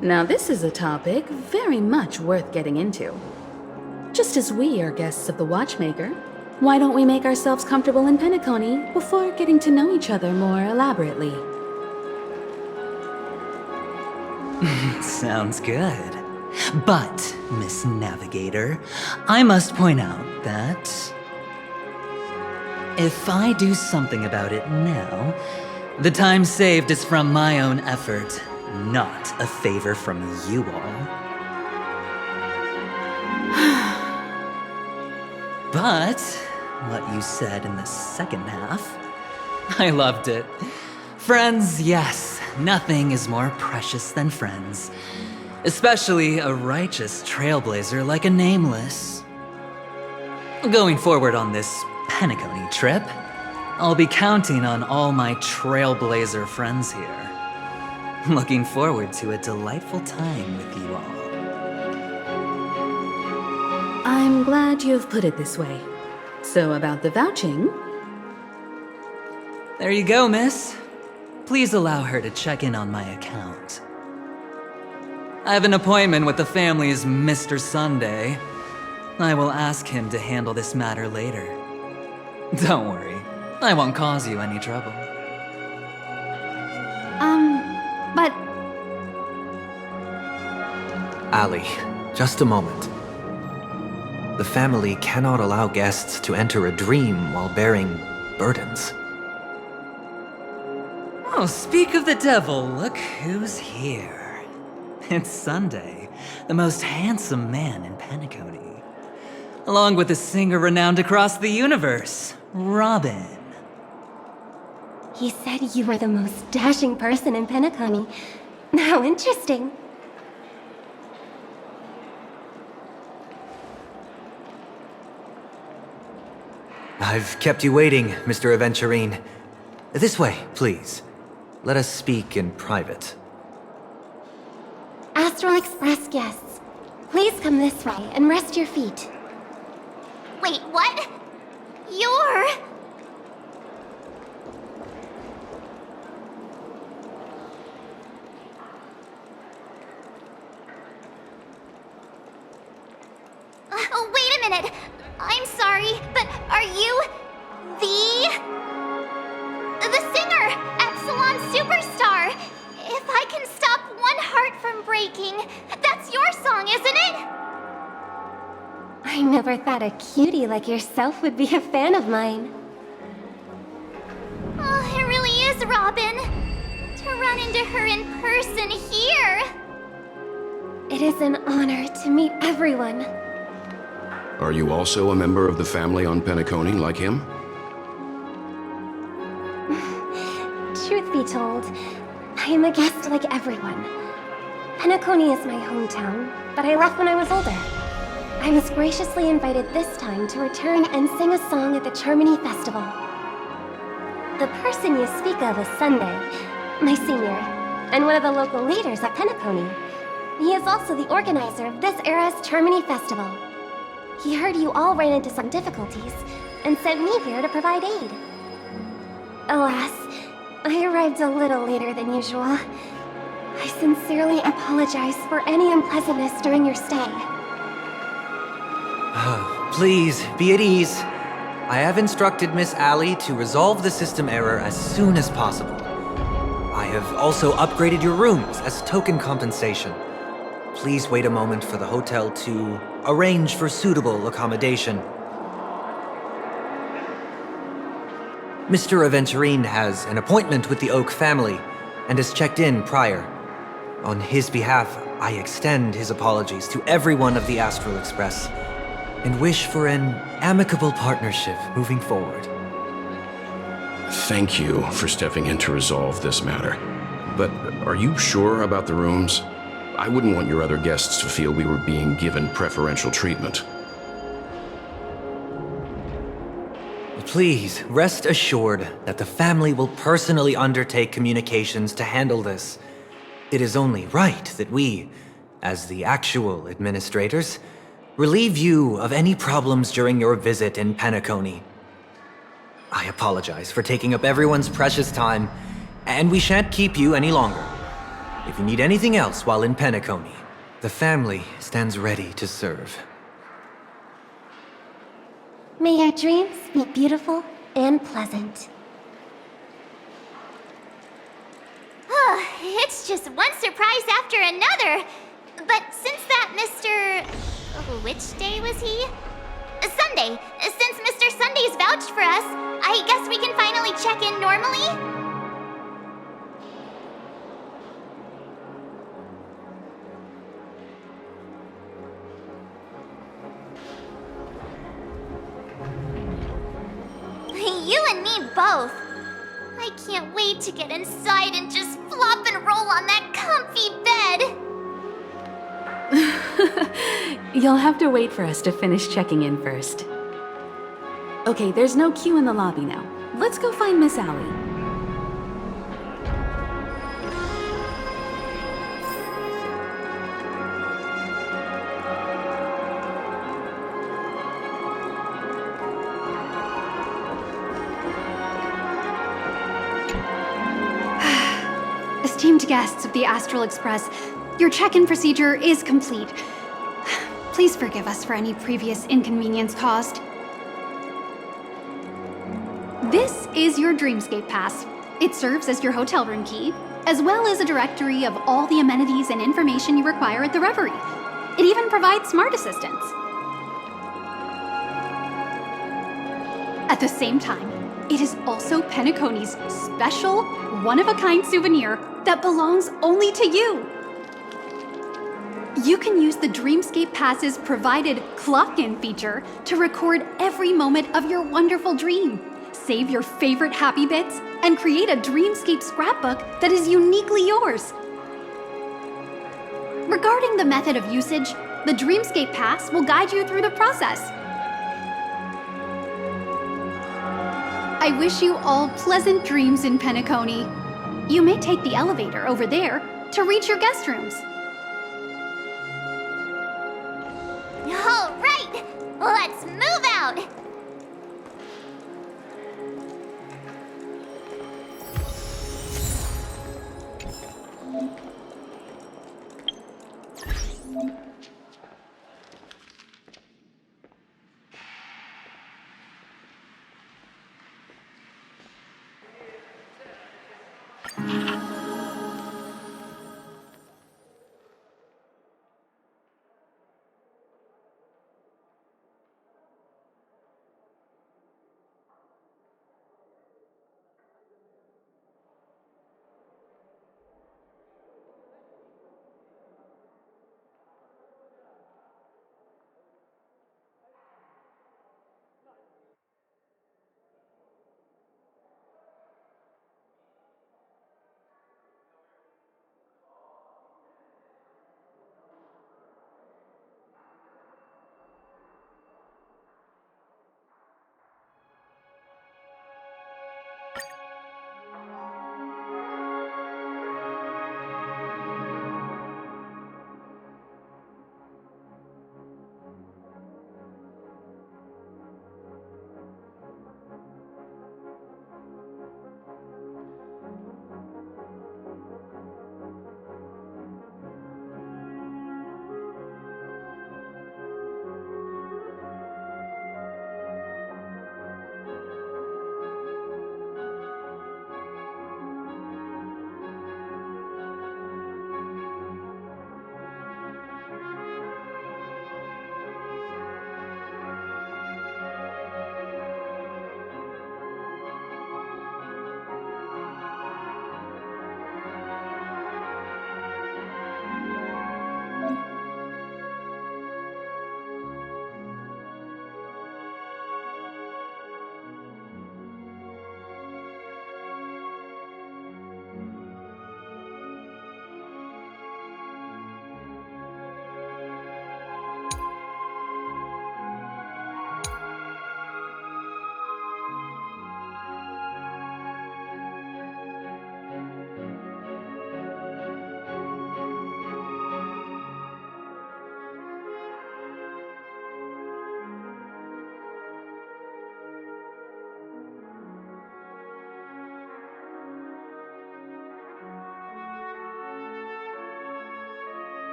Now this is a topic very much worth getting into. Just as we are guests of the Watchmaker, why don't we make ourselves comfortable in Penacony before getting to know each other more elaborately? Sounds good. But, Miss Navigator, I must point out that if I do something about it now, the time saved is from my own effort, not a favor from you all. But what you said in the second half, I loved it. Friends, yes, nothing is more precious than friends. Especially a righteous trailblazer like a Nameless. Going forward on this Penacony trip, I'll be counting on all my trailblazer friends here. Looking forward to a delightful time with you all. I'm glad you've put it this way. So about the vouching... There you go, miss. Please allow her to check in on my account. I have an appointment with the family's Mr. Sunday. I will ask him to handle this matter later. Don't worry, I won't cause you any trouble. But... Ali, just a moment. The family cannot allow guests to enter a dream while bearing burdens. Oh, speak of the devil, look who's here. It's Sunday, the most handsome man in Penacony. Along with a singer renowned across the universe, Robin. He said you were the most dashing person in Penacony. How interesting. I've kept you waiting, Mr. Aventurine. This way, please. Let us speak in private. Astral Express guests, please come this way and rest your feet. Wait, what? You're... Oh, wait a minute. I'm sorry, but are you... The singer! Epsilon Superstar! If I can stop one heart from breaking, that's your song, isn't it? I never thought a cutie like yourself would be a fan of mine. Oh, it really is, Robin. To run into her in person here. It is an honor to meet everyone. Are you also a member of the family on Penacony like him? Truth be told, I am a guest like everyone. Penacony is my hometown, but I left when I was older. I was graciously invited this time to return and sing a song at the Charmony Festival. The person you speak of is Sunday, my senior, and one of the local leaders at Penacony. He is also the organizer of this era's Charmony Festival. He heard you all ran into some difficulties and sent me here to provide aid. Alas, I arrived a little later than usual. I sincerely apologize for any unpleasantness during your stay. Please, be at ease. I have instructed Miss Ali to resolve the system error as soon as possible. I have also upgraded your rooms as token compensation. Please wait a moment for the hotel to arrange for suitable accommodation. Mr. Aventurine has an appointment with the Oak family and has checked in prior. On his behalf, I extend his apologies to everyone of the Astral Express and wish for an amicable partnership moving forward. Thank you for stepping in to resolve this matter. But are you sure about the rooms? I wouldn't want your other guests to feel we were being given preferential treatment. Please, rest assured that the family will personally undertake communications to handle this. It is only right that we, as the actual administrators, relieve you of any problems during your visit in Penacony. I apologize for taking up everyone's precious time, and we shan't keep you any longer. If you need anything else while in Penacony, the family stands ready to serve. May your dreams be beautiful and pleasant. It's just one surprise after another. But since that Mr. Which day was he? Sunday. Since Mr. Sunday's vouched for us, I guess we can finally check in normally? You and me both. I can't wait to get inside and just flop and roll on that comfy bed. You'll have to wait for us to finish checking in first. Okay, there's no queue in the lobby now. Let's go find Miss Allie. Esteemed guests of the Astral Express, your check-in procedure is complete. Please forgive us for any previous inconvenience caused. This is your Dreamscape Pass. It serves as your hotel room key, as well as a directory of all the amenities and information you require at the Reverie. It even provides smart assistants. At the same time, it is also Penacony's special, one-of-a-kind souvenir that belongs only to you. You can use the Dreamscape Pass's provided clock-in feature to record every moment of your wonderful dream, save your favorite happy bits, and create a Dreamscape scrapbook that is uniquely yours. Regarding the method of usage, the Dreamscape Pass will guide you through the process. I wish you all pleasant dreams in Penacony. You may take the elevator over there to reach your guest rooms. All right, let's move out.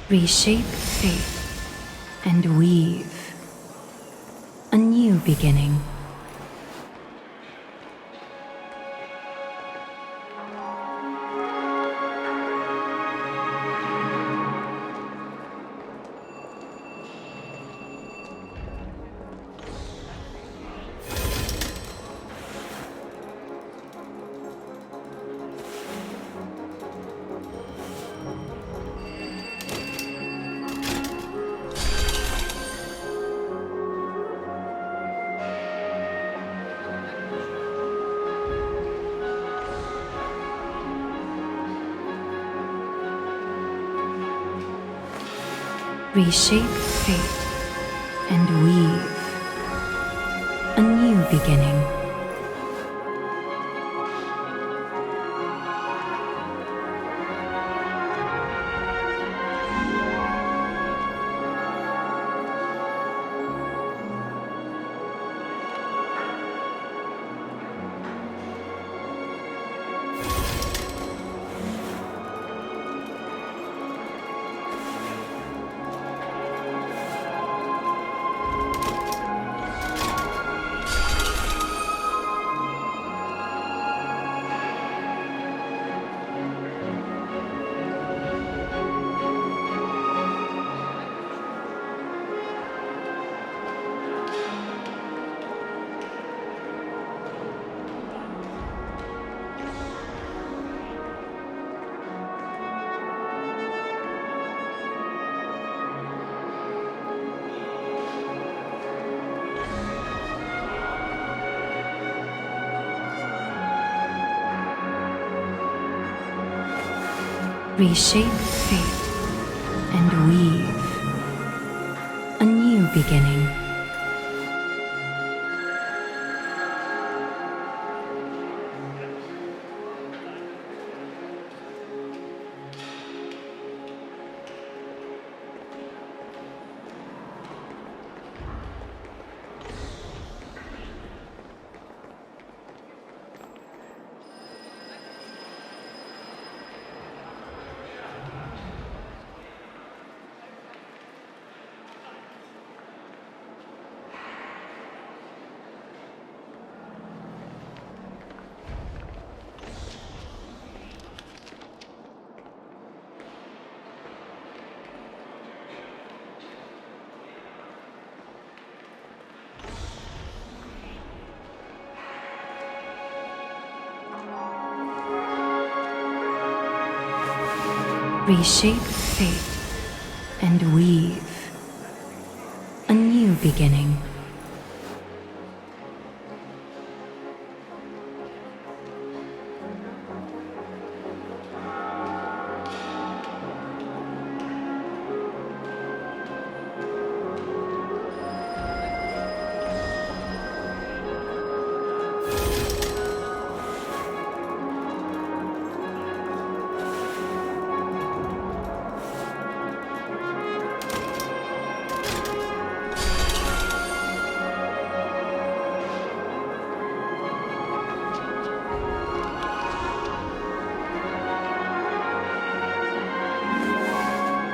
Reshape fate and weave a new beginning. Reshape fate and weave a new beginning. Reshape fate and weave a new beginning. Reshape fate and weave a new beginning.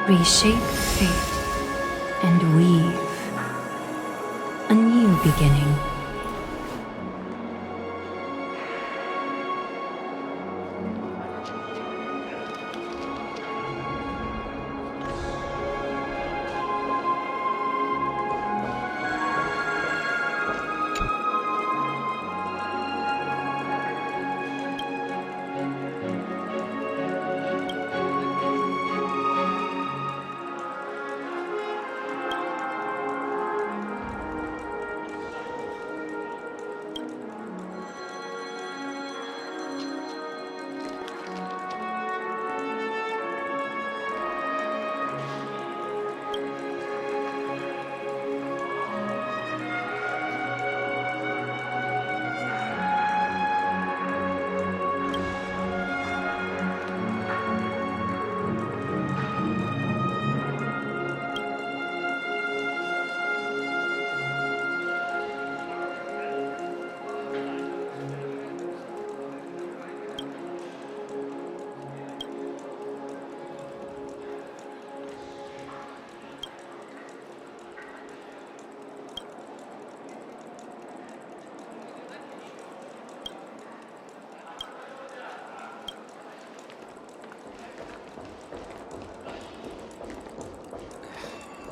Reshape fate and weave a new beginning.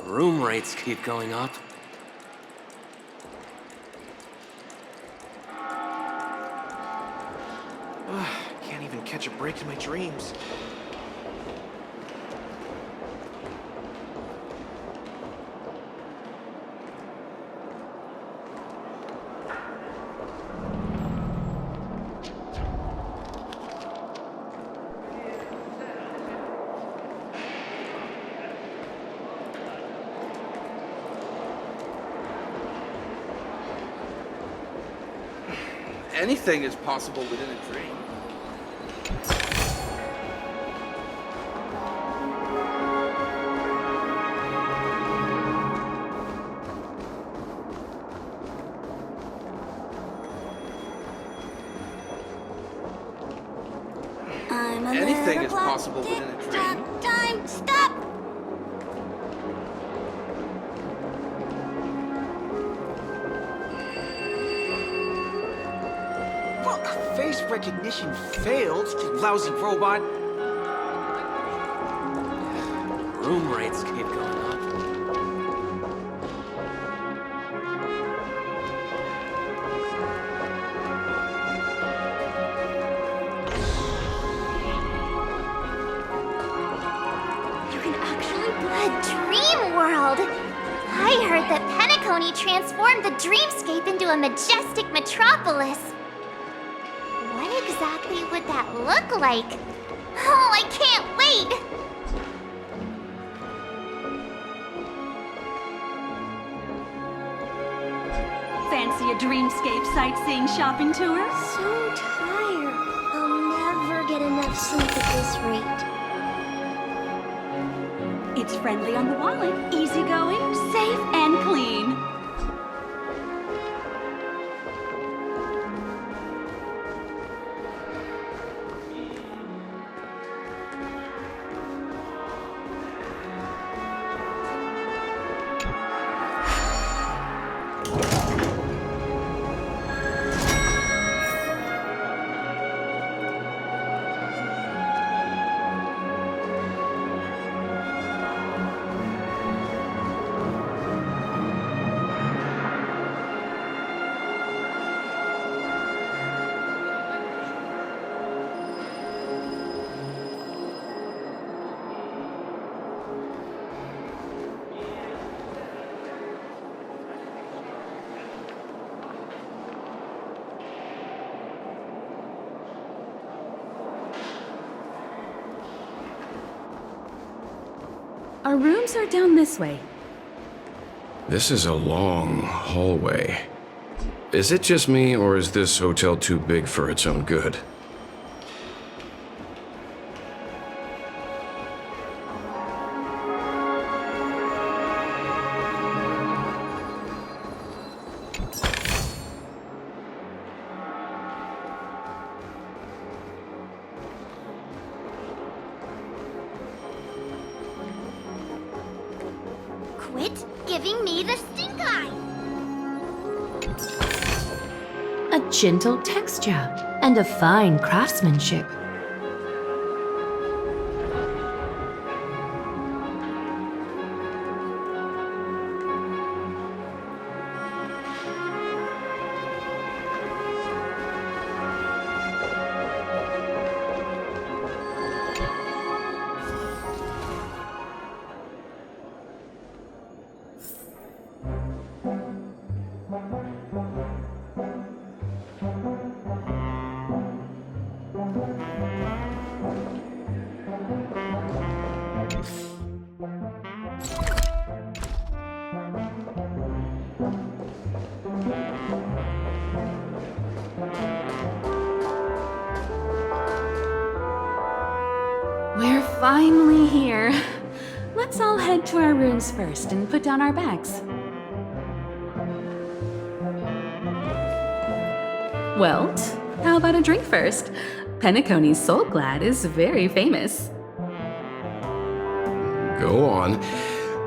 Room rates keep going up. Can't even catch a break in my dreams. Anything is possible within a dream. I'm a Anything little is clock. possible within a dream. Time, stop! Face recognition failed, lousy robot. Room rates keep going up. You can actually a dream world! I heard that Penacony transformed the dreamscape into a majestic metropolis. What exactly would that look like? Oh, I can't wait! Fancy a dreamscape sightseeing shopping tour? So tired. I'll never get enough sleep at this rate. It's friendly on the wallet, easygoing, safe, and clean. Our rooms are down this way. This is a long hallway. Is it just me, or is this hotel too big for its own good? Quit giving me the stink eye! A gentle texture and a fine craftsmanship. We're finally here. Let's all head to our rooms first and put down our bags. Well, how about a drink first? Penacony's Soul Glad is very famous. Go on.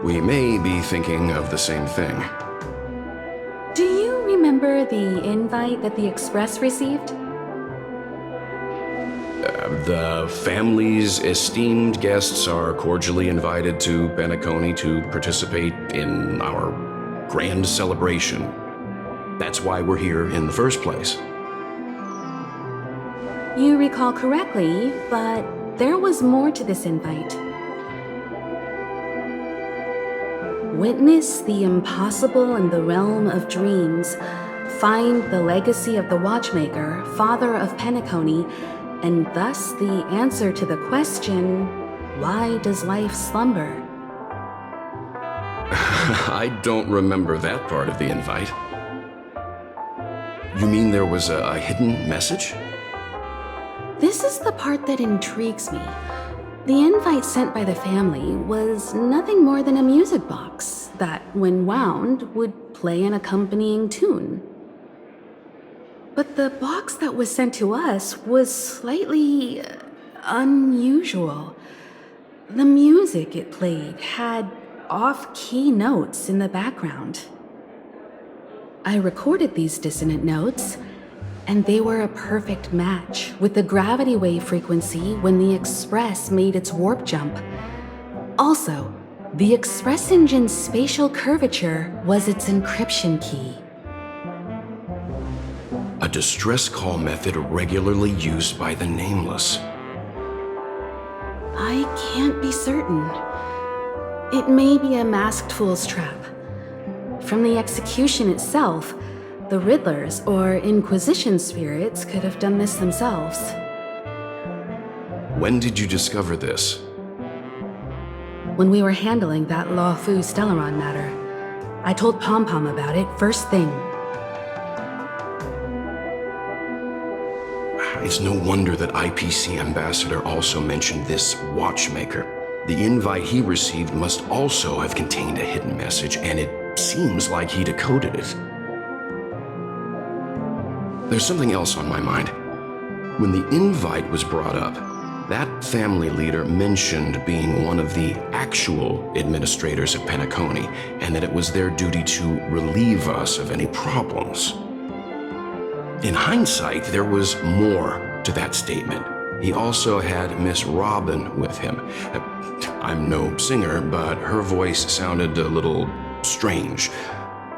We may be thinking of the same thing. Do you remember the invite that the Express received? The family's esteemed guests are cordially invited to Penacony to participate in our grand celebration. That's why we're here in the first place. You recall correctly, but there was more to this invite. Witness the impossible in the realm of dreams. Find the legacy of the Watchmaker, father of Penacony, and thus the answer to the question, why does life slumber? I don't remember that part of the invite. You mean there was a hidden message? This is the part that intrigues me. The invite sent by the family was nothing more than a music box that, when wound, would play an accompanying tune. But the box that was sent to us was slightly unusual. The music it played had off-key notes in the background. I recorded these dissonant notes, and they were a perfect match with the gravity wave frequency when the Express made its warp jump. Also, the Express engine's spatial curvature was its encryption key. A distress call method regularly used by the Nameless. I can't be certain. It may be a masked fool's trap. From the execution itself, the Riddlers or Inquisition spirits could have done this themselves. When did you discover this? When we were handling that Lawfu Stellaron matter, I told Pom Pom about it first thing. It's no wonder that IPC Ambassador also mentioned this Watchmaker. The invite he received must also have contained a hidden message, and it seems like he decoded it. There's something else on my mind. When the invite was brought up, that family leader mentioned being one of the actual administrators of Penacony, and that it was their duty to relieve us of any problems. In hindsight, there was more to that statement. He also had Miss Robin with him. I'm no singer, but her voice sounded a little strange.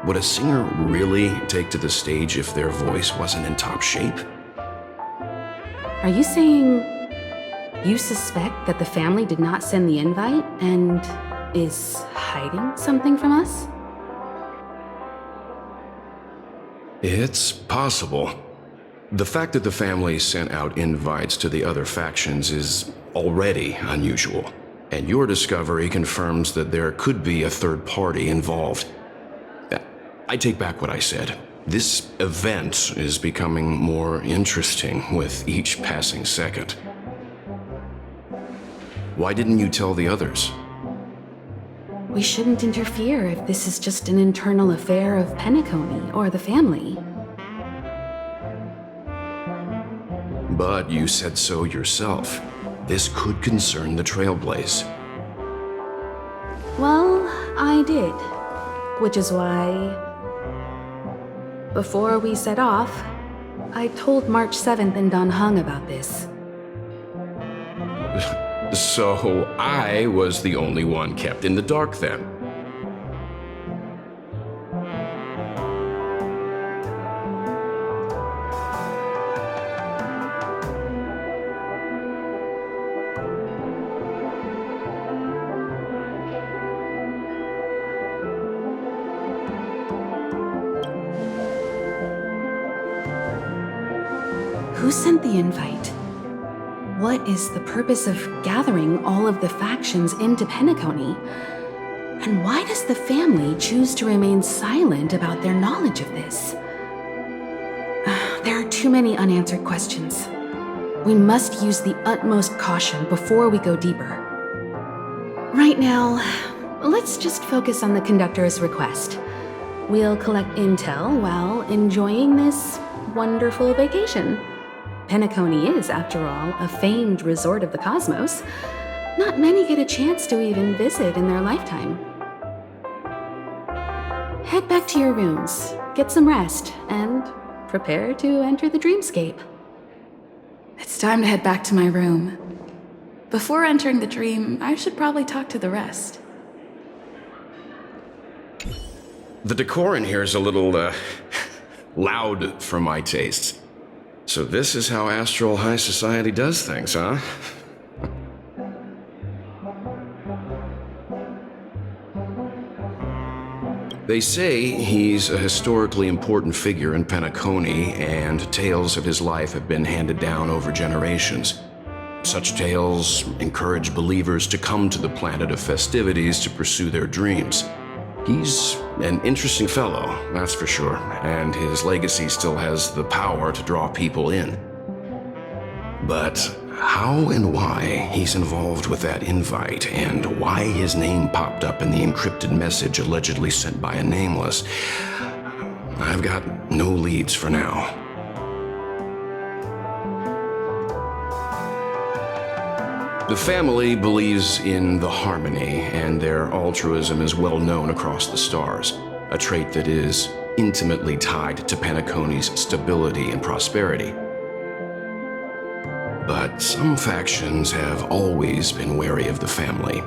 Would a singer really take to the stage if their voice wasn't in top shape? Are you saying you suspect that the family did not send the invite and is hiding something from us? It's possible. The fact that the family sent out invites to the other factions is already unusual. And your discovery confirms that there could be a third party involved. I take back what I said. This event is becoming more interesting with each passing second. Why didn't you tell the others? We shouldn't interfere if this is just an internal affair of Penacony or the family. But you said so yourself. This could concern the Trailblaze. Well, I did. Which is why, before we set off, I told March 7th and Don Hung about this. So I was the only one kept in the dark then. Who sent the invite? What is the purpose of gathering all of the factions into Penacony? And why does the family choose to remain silent about their knowledge of this? There are too many unanswered questions. We must use the utmost caution before we go deeper. Right now, let's just focus on the conductor's request. We'll collect intel while enjoying this wonderful vacation. Penacony is, after all, a famed resort of the cosmos. Not many get a chance to even visit in their lifetime. Head back to your rooms, get some rest, and prepare to enter the dreamscape. It's time to head back to my room. Before entering the dream, I should probably talk to the rest. The decor in here is a little, loud for my tastes. So this is how Astral High Society does things, huh? They say he's a historically important figure in Penacony, and tales of his life have been handed down over generations. Such tales encourage believers to come to the planet of festivities to pursue their dreams. He's an interesting fellow, that's for sure, and his legacy still has the power to draw people in. But how and why he's involved with that invite, and why his name popped up in the encrypted message allegedly sent by a nameless, I've got no leads for now. The family believes in the harmony, and their altruism is well known across the stars, a trait that is intimately tied to Penacony's stability and prosperity. But some factions have always been wary of the family,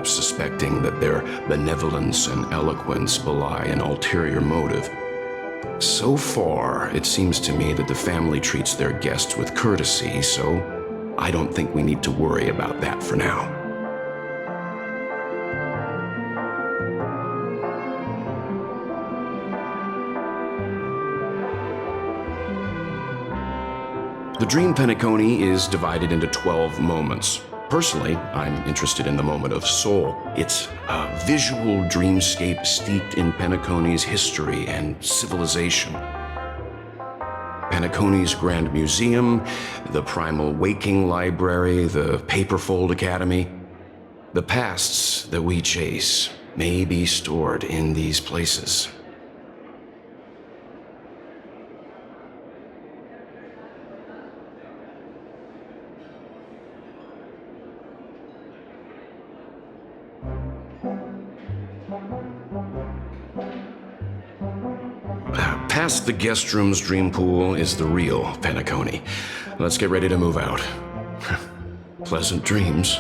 suspecting that their benevolence and eloquence belie an ulterior motive. So far, it seems to me that the family treats their guests with courtesy, so I don't think we need to worry about that for now. The Dream Penacony is divided into 12 moments. Personally, I'm interested in the moment of Soul. It's a visual dreamscape steeped in Penacony's history and civilization. Penacony's Grand Museum, the Primal Waking Library, the Paperfold Academy. The pasts that we chase may be stored in these places. Past the guest room's dream pool is the real Penacony. Let's get ready to move out. Pleasant dreams.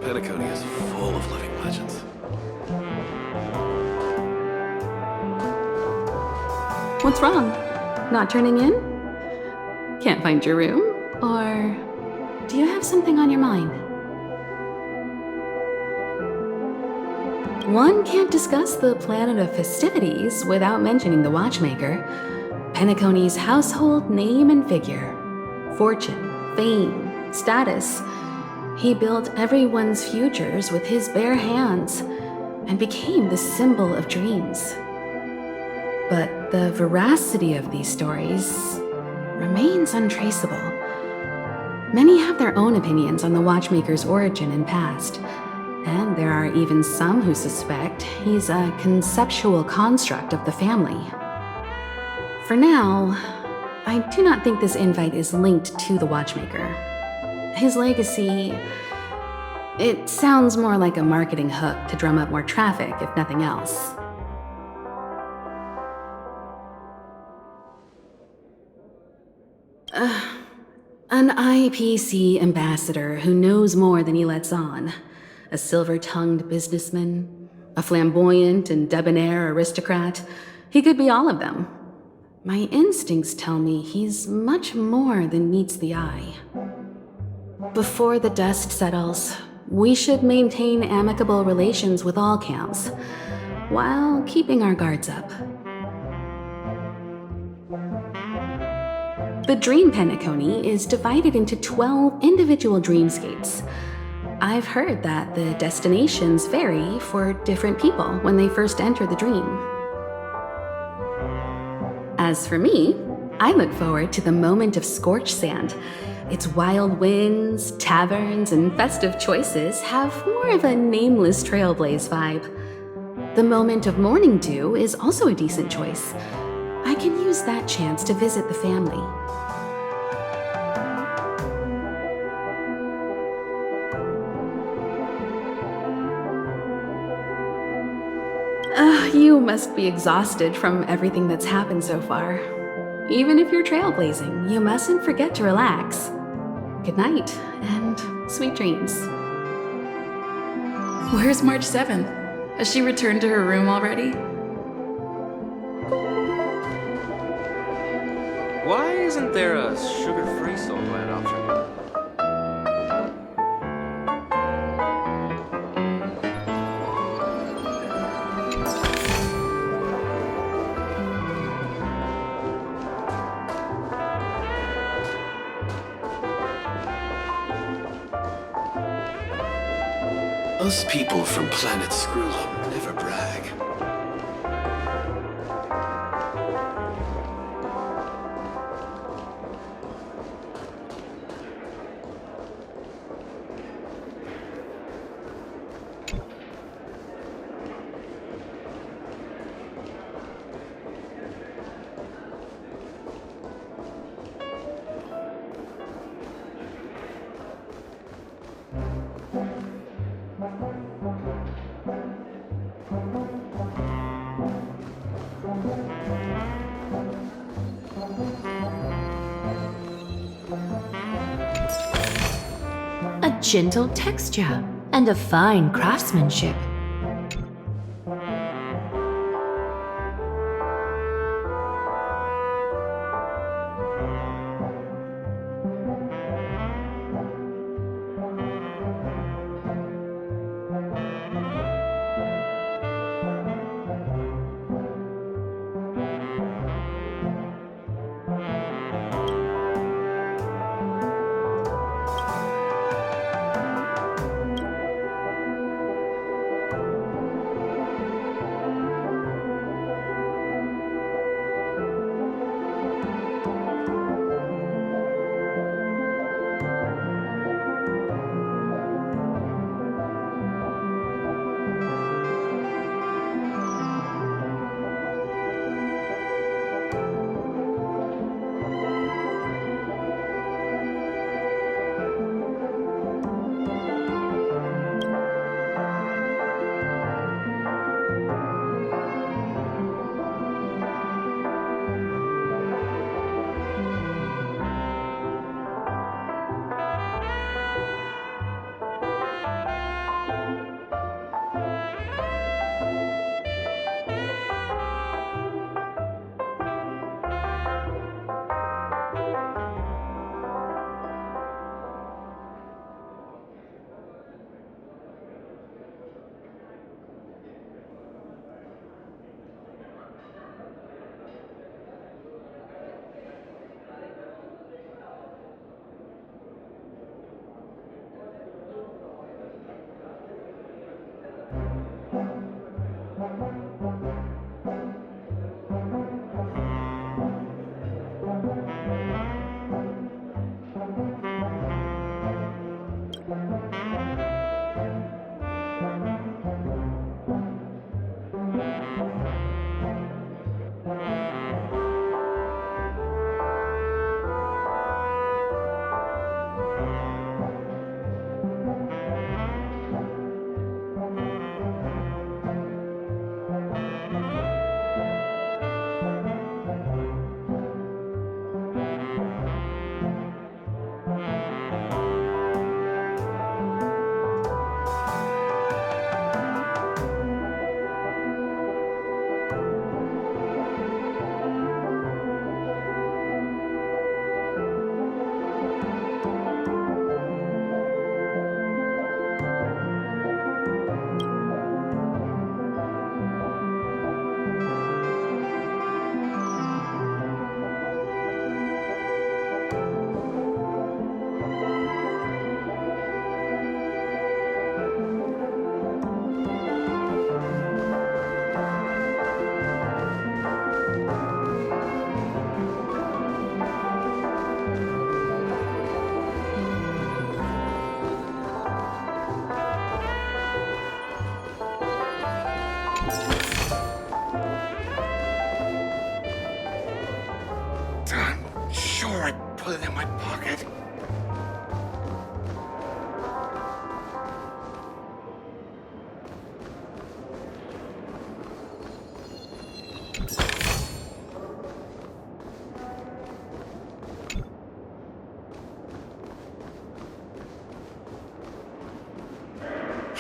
Penacony is full of living legends. What's wrong? Not turning in? Can't find your room? Or do you have something on your mind? One can't discuss the planet of festivities without mentioning the watchmaker, Penacony's household name and figure. Fortune, fame, status. He built everyone's futures with his bare hands and became the symbol of dreams. But the veracity of these stories remains untraceable. Many have their own opinions on the watchmaker's origin and past, and there are even some who suspect he's a conceptual construct of the family. For now, I do not think this invite is linked to the watchmaker. His legacy, it sounds more like a marketing hook to drum up more traffic, if nothing else. An IPC ambassador who knows more than he lets on. A silver-tongued businessman, a flamboyant and debonair aristocrat. He could be all of them. My instincts tell me he's much more than meets the eye. Before the dust settles, we should maintain amicable relations with all camps, while keeping our guards up. The Dream Penacony is divided into 12 individual dreamscapes. I've heard that the destinations vary for different people when they first enter the dream. As for me, I look forward to the moment of scorched sand. Its wild winds, taverns, and festive choices have more of a nameless trailblaze vibe. The moment of morning dew is also a decent choice. I can use that chance to visit the family. You must be exhausted from everything that's happened so far. Even if you're trailblazing, you mustn't forget to relax. Good night, and sweet dreams. Where's March 7th? Has she returned to her room already? Why isn't there a sugar-free salt gland option? Us people from planet Screwlum never brag. A gentle texture and a fine craftsmanship.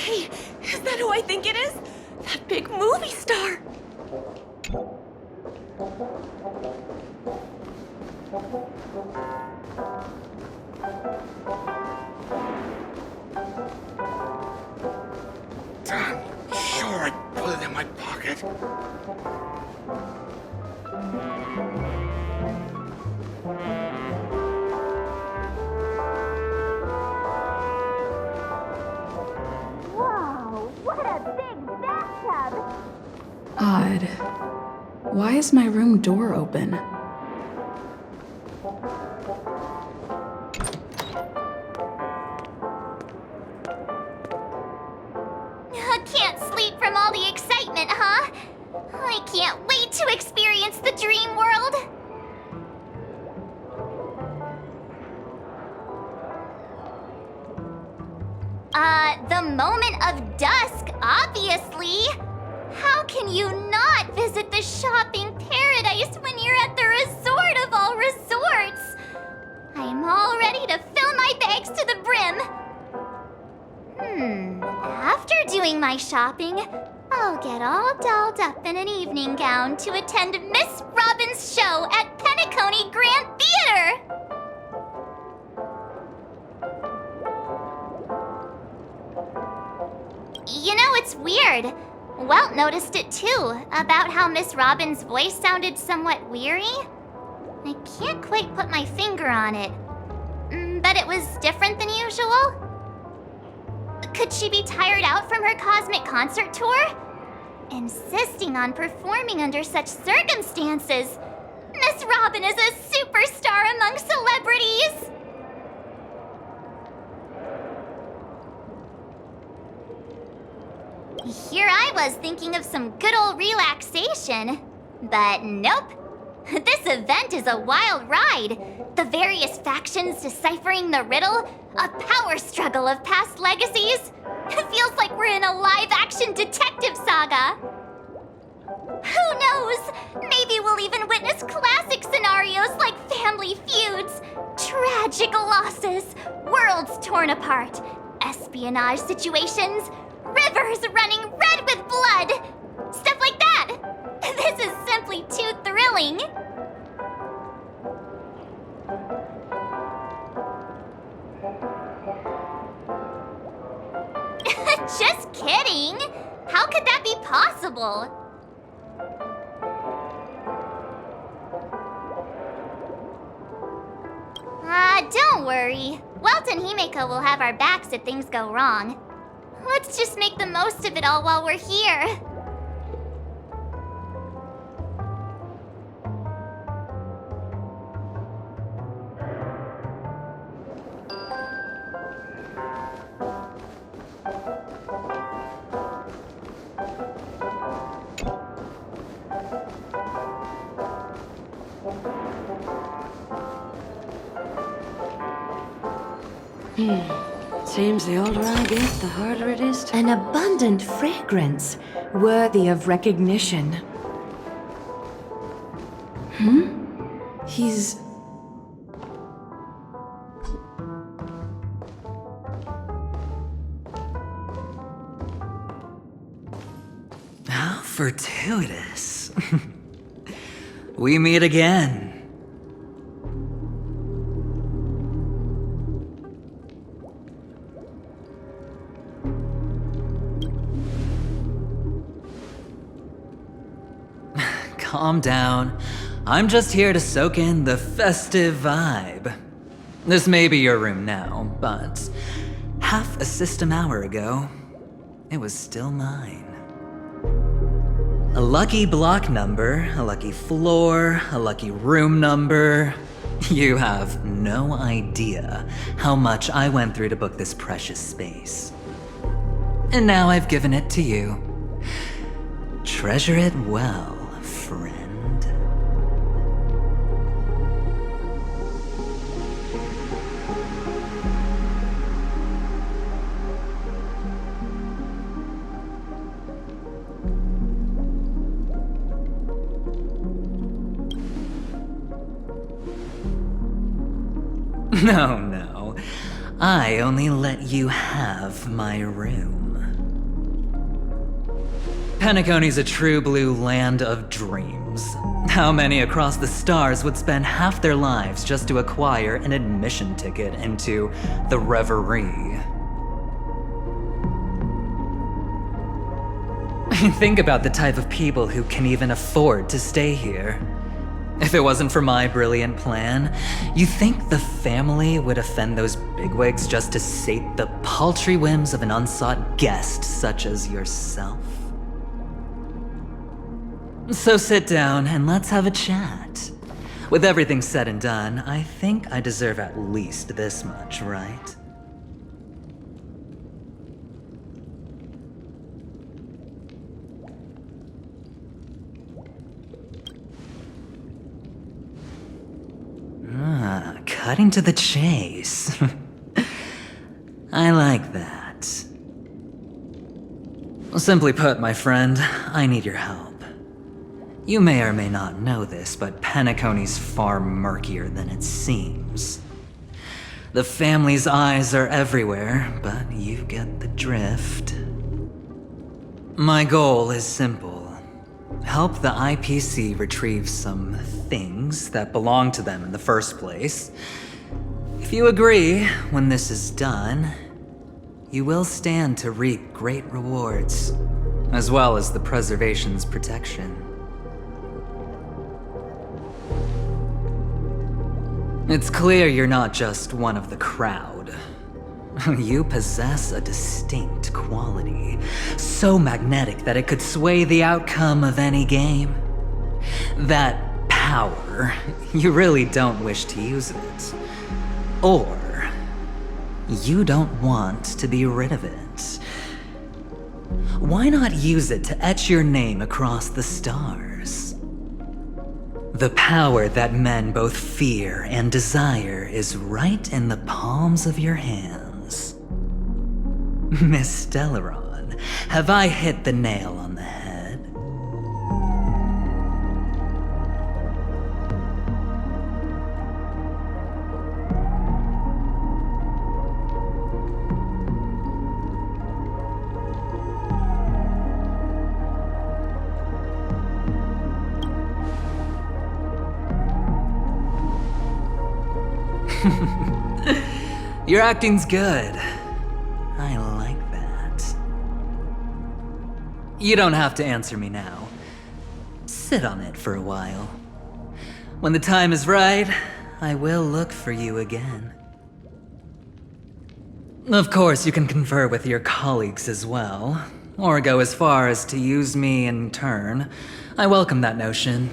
Hey, is that who I think it is? That big movie star! Damn, sure I put it in my pocket. Whoa, what a big bathtub! Odd. Why is my room door open? Can't sleep from all the excitement, huh? I can't wait to experience the dream world. The moment of dusk, obviously. How can you not visit the shopping paradise when you're at the resort of all resorts? I'm all ready to fill my bags to the brim. After doing my shopping, I'll get all dolled up in an evening gown to attend Miss Robin's show at Penacony Grand Theater. You know, it's weird. Welt noticed it too, about how Miss Robin's voice sounded somewhat weary. I can't quite put my finger on it, but it was different than usual. Could she be tired out from her cosmic concert tour? Insisting on performing under such circumstances. Miss Robin is a superstar among celebrities! Here I was thinking of some good old relaxation. But nope. This event is a wild ride. The various factions deciphering the riddle, a power struggle of past legacies. It feels like we're in a live-action detective saga. Who knows? Maybe we'll even witness classic scenarios like family feuds, tragic losses, worlds torn apart, espionage situations, rivers running red with blood. Stuff like that. This is simply too thrilling. Just kidding. How could that be possible? Don't worry. Welt and Himeko will have our backs if things go wrong. Let's just make the most of it all while we're here. Seems the older I get, the harder it is to... An abundant fragrance, worthy of recognition. He's... How fortuitous. We meet again. Calm down. I'm just here to soak in the festive vibe. This may be your room now, but half a system hour ago, it was still mine. A lucky block number, a lucky floor, a lucky room number. You have no idea how much I went through to book this precious space. And now I've given it to you. Treasure it well, friend. No, I only let you have my room. Penacony's a true blue land of dreams. How many across the stars would spend half their lives just to acquire an admission ticket into the Reverie? Think about the type of people who can even afford to stay here. If it wasn't for my brilliant plan, you think the family would offend those bigwigs just to sate the paltry whims of an unsought guest such as yourself? So sit down and let's have a chat. With everything said and done, I think I deserve at least this much, right? Cutting to the chase. I like that. Simply put, my friend, I need your help. You may or may not know this, but Penacony's far murkier than it seems. The family's eyes are everywhere, but you get the drift. My goal is simple. Help the IPC retrieve some things that belong to them in the first place. If you agree, when this is done, you will stand to reap great rewards, as well as the Preservation's protection. It's clear you're not just one of the crowd. You possess a distinct quality, so magnetic that it could sway the outcome of any game. That power, you really don't wish to use it. Or, you don't want to be rid of it. Why not use it to etch your name across the stars? The power that men both fear and desire is right in the palms of your hands. Miss Stellaron, have I hit the nail on the head? Your acting's good. I like that. You don't have to answer me now. Sit on it for a while. When the time is right, I will look for you again. Of course, you can confer with your colleagues as well, or go as far as to use me in turn. I welcome that notion,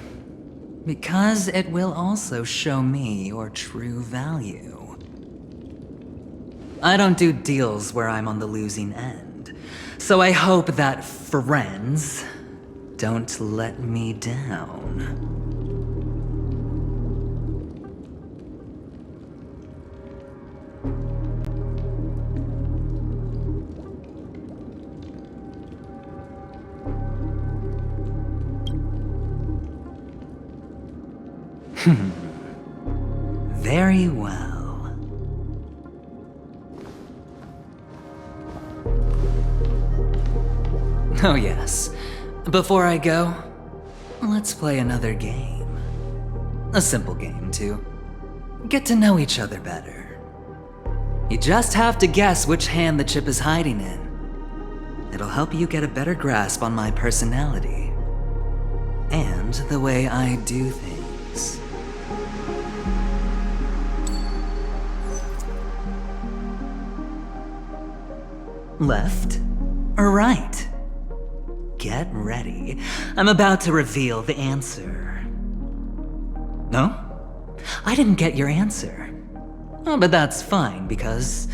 because it will also show me your true value. I don't do deals where I'm on the losing end, so I hope that friends don't let me down. Very well. Oh yes. Before I go, let's play another game. A simple game to get to know each other better. You just have to guess which hand the chip is hiding in. It'll help you get a better grasp on my personality and the way I do things. Left or right? Get ready. I'm about to reveal the answer. No? I didn't get your answer. Oh, but that's fine, because...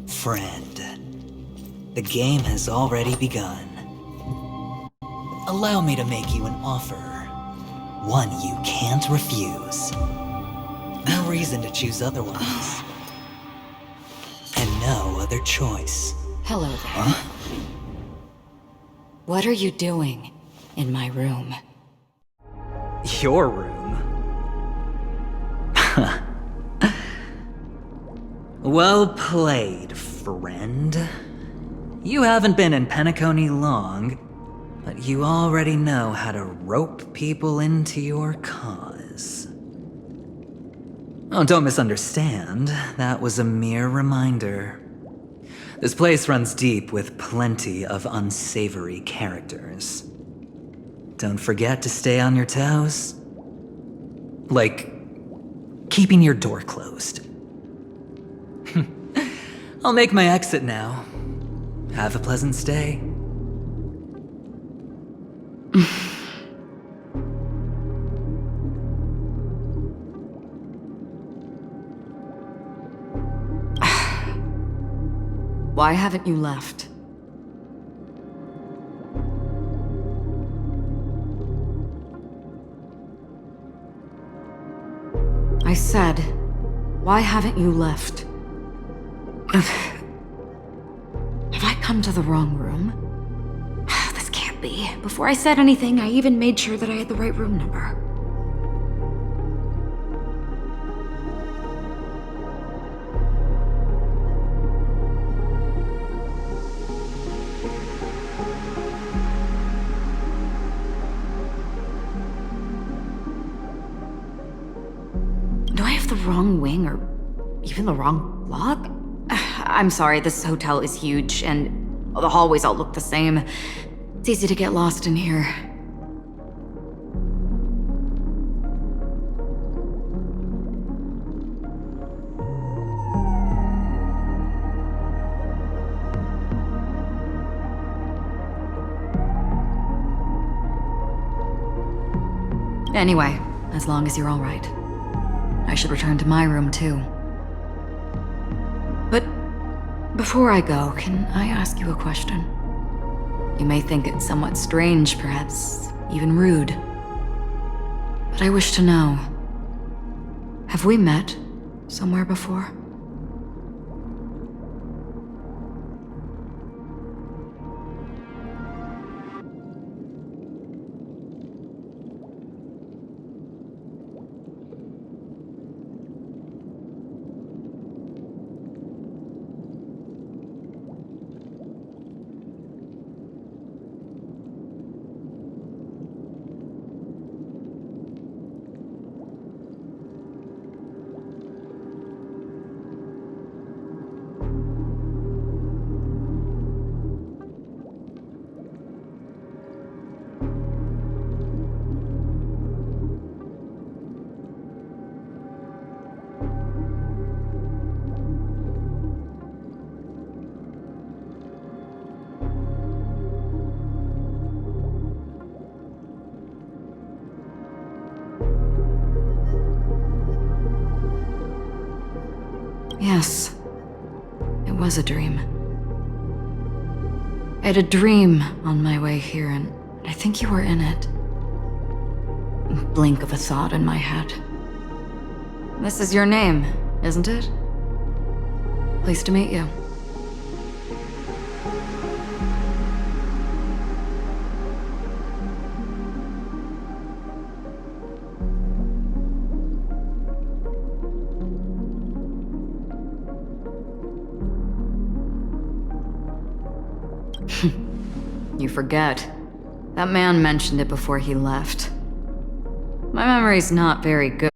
Friend, the game has already begun. Allow me to make you an offer. One you can't refuse. No reason to choose otherwise. And no other choice. Hello there. Huh? What are you doing in my room? Your room? Well played, friend. friend. You haven't been in Penacony long, but you already know how to rope people into your cause. Oh, don't misunderstand. That was a mere reminder. This place runs deep with plenty of unsavory characters. Don't forget to stay on your toes. Like, keeping your door closed. I'll make my exit now. Have a pleasant stay. Why haven't you left? I said, why haven't you left? Have I come to the wrong room? This can't be. Before I said anything, I even made sure that I had the right room number. Do I have the wrong wing or even the wrong lock? I'm sorry, this hotel is huge and the hallways all look the same. It's easy to get lost in here. Anyway, as long as you're all right. I should return to my room, too. But before I go, can I ask you a question? You may think it's somewhat strange, perhaps even rude. But I wish to know, have we met somewhere before? Yes, it was a dream. I had a dream on my way here, and I think you were in it. A blink of a thought in my head. This is your name, isn't it? Pleased to meet you. You forget. That man mentioned it before he left. My memory's not very good.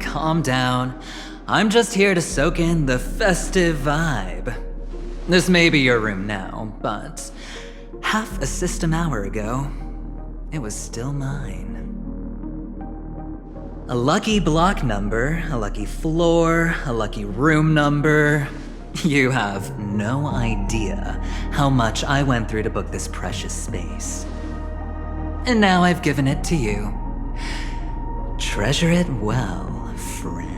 Calm down. I'm just here to soak in the festive vibe. This may be your room now, but half a system hour ago, it was still mine. A lucky block number, a lucky floor, a lucky room number. You have no idea how much I went through to book this precious space. And now I've given it to you. Treasure it well, friend.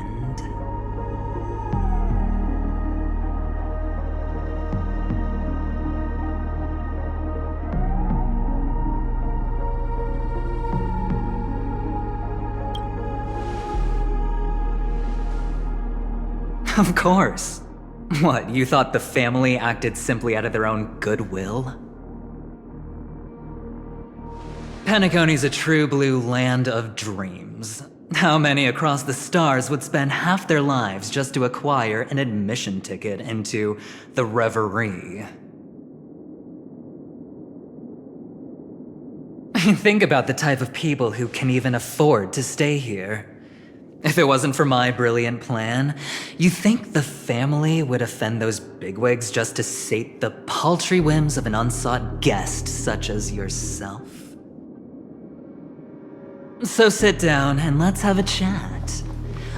Of course. What, you thought the family acted simply out of their own goodwill? Penacony's a true blue land of dreams. How many across the stars would spend half their lives just to acquire an admission ticket into the Reverie? Think about the type of people who can even afford to stay here. If it wasn't for my brilliant plan, you think the family would offend those bigwigs just to sate the paltry whims of an unsought guest such as yourself? So sit down and let's have a chat.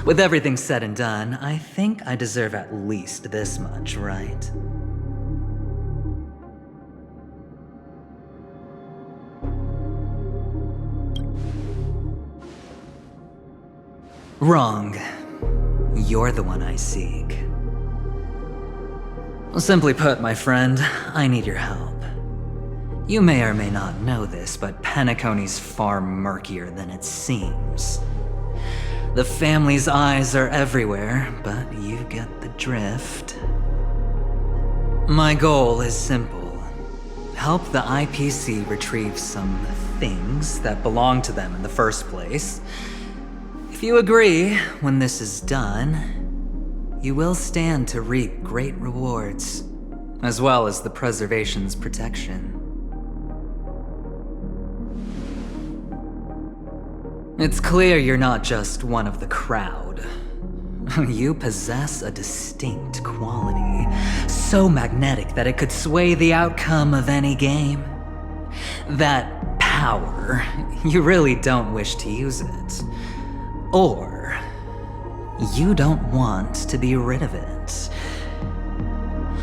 With everything said and done, I think I deserve at least this much, right? Wrong. You're the one I seek. Simply put, my friend, I need your help. You may or may not know this, but Penacony's far murkier than it seems. The family's eyes are everywhere, but you get the drift. My goal is simple. Help the IPC retrieve some things that belong to them in the first place. If you agree, when this is done, you will stand to reap great rewards, as well as the Preservation's protection. It's clear you're not just one of the crowd. You possess a distinct quality, so magnetic that it could sway the outcome of any game. That power, you really don't wish to use it. Or, you don't want to be rid of it.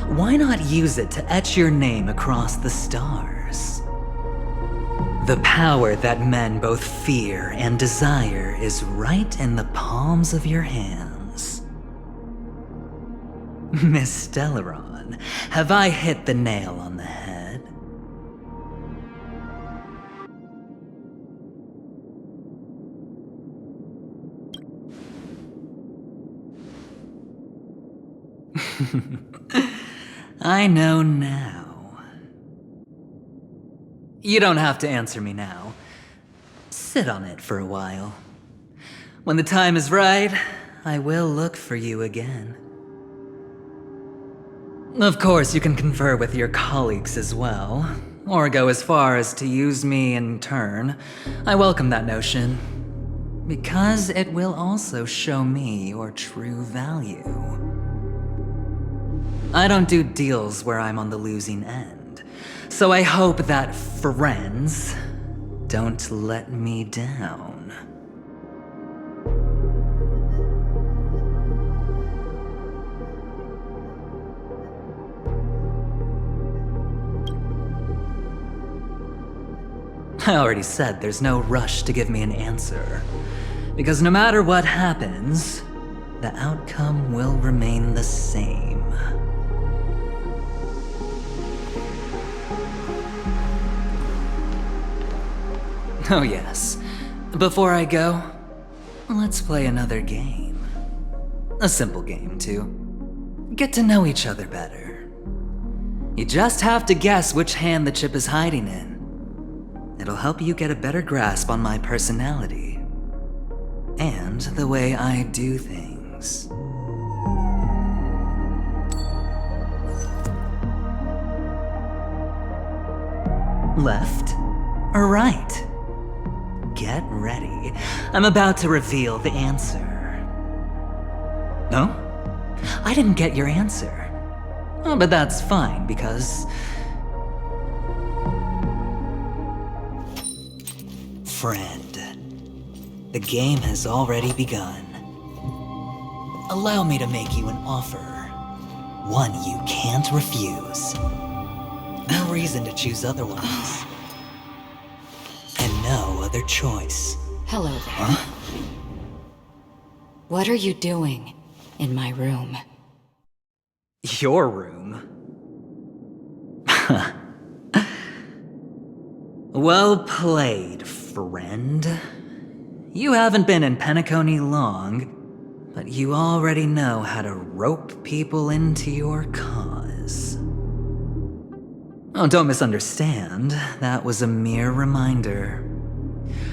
Why not use it to etch your name across the stars? The power that men both fear and desire is right in the palms of your hands. Miss Stellaron, have I hit the nail on the head? I know now. You don't have to answer me now. Sit on it for a while. When the time is right, I will look for you again. Of course, you can confer with your colleagues as well, or go as far as to use me in turn. I welcome that notion, because it will also show me your true value. I don't do deals where I'm on the losing end, so I hope that friends don't let me down. I already said there's no rush to give me an answer, because no matter what happens, the outcome will remain the same. Oh yes. Before I go, let's play another game. A simple game, too. Get to know each other better. You just have to guess which hand the chip is hiding in. It'll help you get a better grasp on my personality and the way I do things. Left or right? Get ready. I'm about to reveal the answer. No? I didn't get your answer. Oh, but that's fine, because... friend. The game has already begun. Allow me to make you an offer. One you can't refuse. No reason to choose otherwise. And no other choice. Hello there. Huh? What are you doing in my room? Your room? Well played, friend. You haven't been in Penacony long, but you already know how to rope people into your cause. Oh, don't misunderstand. That was a mere reminder.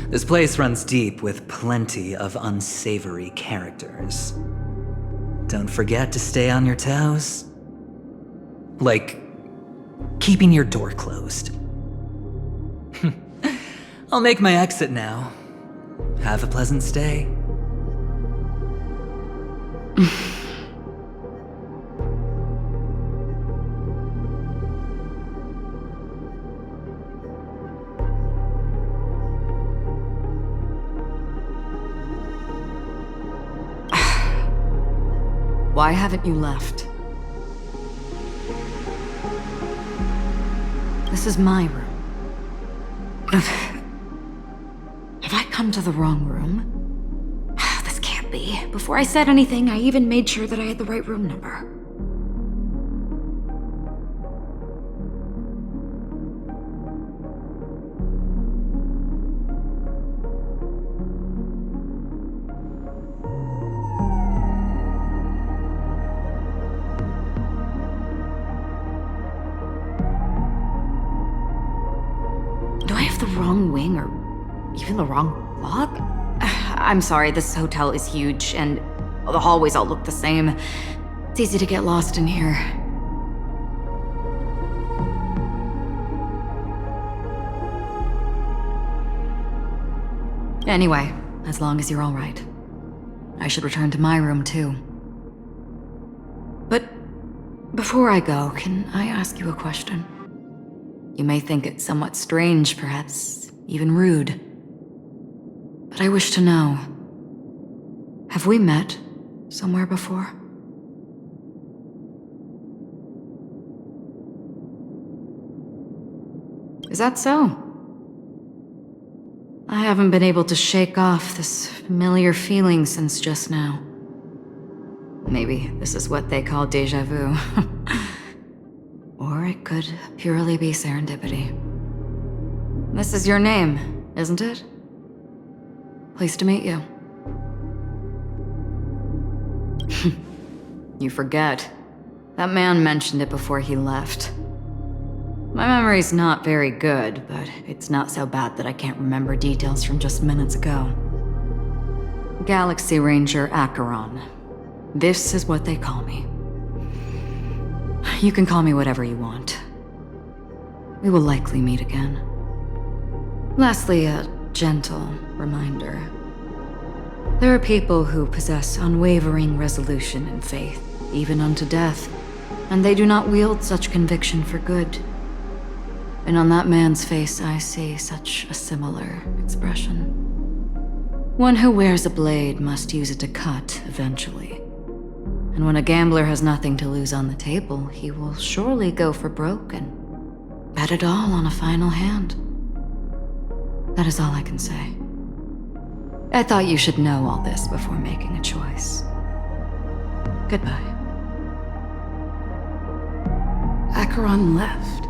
This place runs deep with plenty of unsavory characters. Don't forget to stay on your toes. Like, keeping your door closed. I'll make my exit now. Have a pleasant stay. Why haven't you left? This is my room. Have I come to the wrong room? This can't be. Before I said anything, I even made sure that I had the right room number. Do I have the wrong wing or even the wrong block? I'm sorry, this hotel is huge and the hallways all look the same. It's easy to get lost in here. Anyway, as long as you're all right. I should return to my room too. But before I go, can I ask you a question? You may think it somewhat strange, perhaps even rude. But I wish to know, have we met somewhere before? Is that so? I haven't been able to shake off this familiar feeling since just now. Maybe this is what they call déjà vu. Or it could purely be serendipity. This is your name, isn't it? Pleased to meet you. You forget. That man mentioned it before he left. My memory's not very good, but it's not so bad that I can't remember details from just minutes ago. Galaxy Ranger Acheron. This is what they call me. You can call me whatever you want. We will likely meet again. Lastly, a gentle reminder. There are people who possess unwavering resolution and faith, even unto death, and they do not wield such conviction for good. And on that man's face I see such a similar expression. One who wears a blade must use it to cut eventually. And when a gambler has nothing to lose on the table, he will surely go for broke and bet it all on a final hand. That is all I can say. I thought you should know all this before making a choice. Goodbye. Acheron left.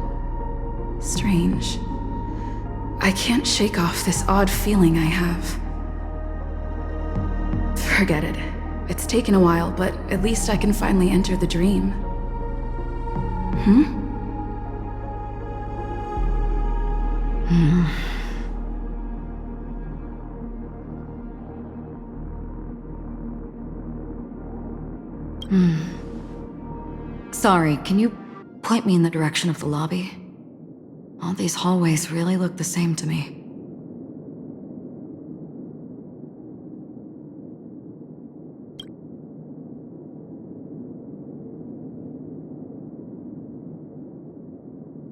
Strange. I can't shake off this odd feeling I have. Forget it. It's taken a while, but at least I can finally enter the dream. Sorry, can you point me in the direction of the lobby? All these hallways really look the same to me.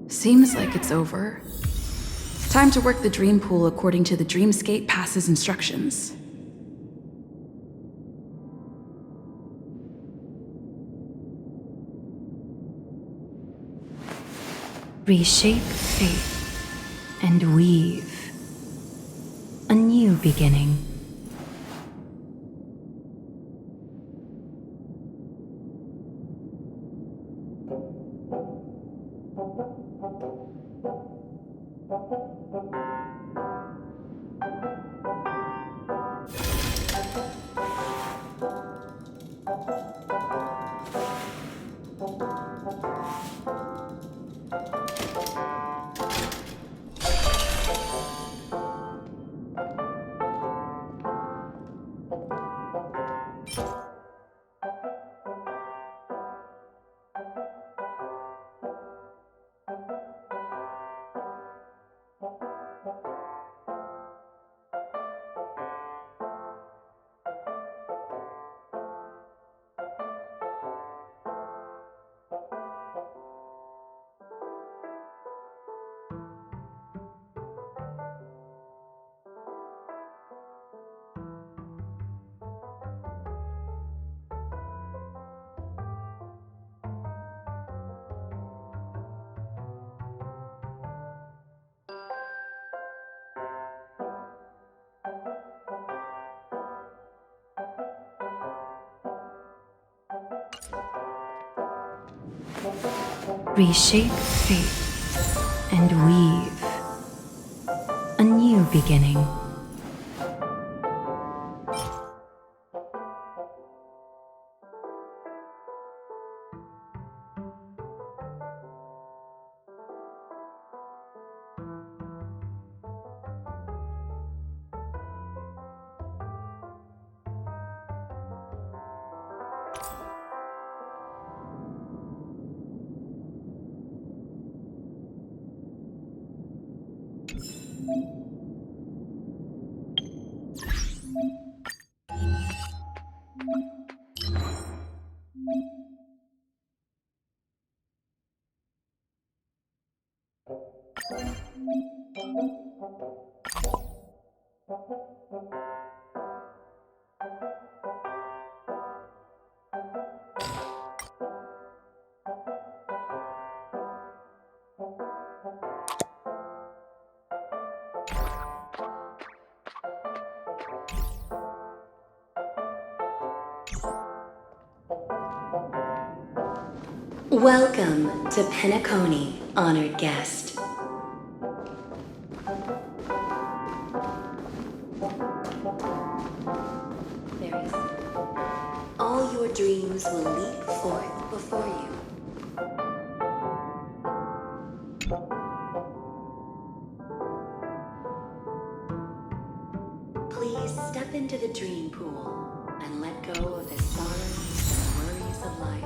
Seems like it's over. Time to work the dream pool according to the Dreamscape Pass's instructions. Reshape fate and weave a new beginning. Reshape fate and weave a new beginning. Welcome to Penacony, honored guest. All your dreams will leap forth before you. Please step into the dream pool and let go of the sorrows and worries of life.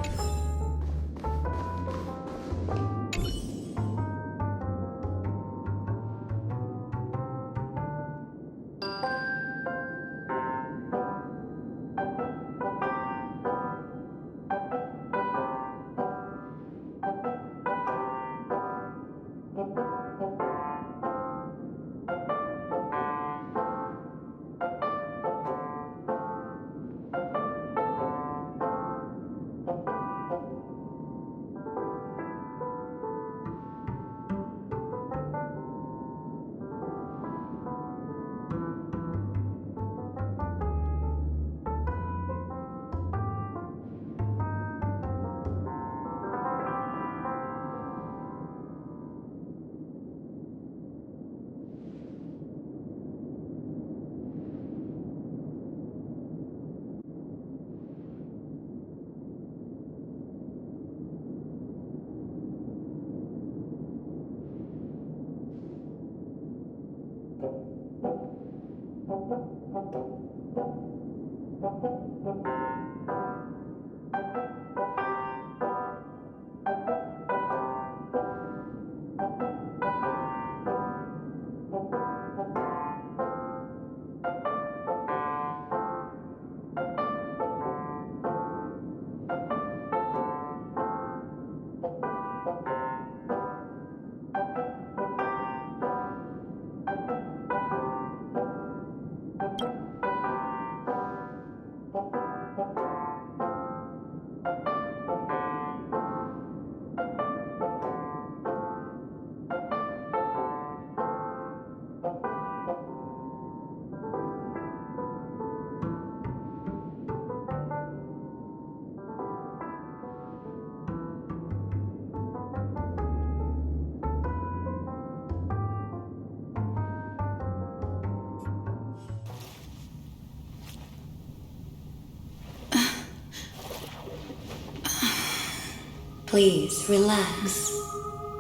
Please relax.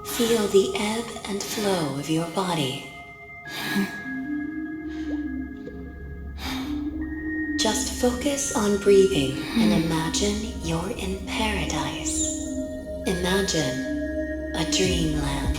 Feel the ebb and flow of your body. Just focus on breathing and imagine you're in paradise. Imagine a dreamland.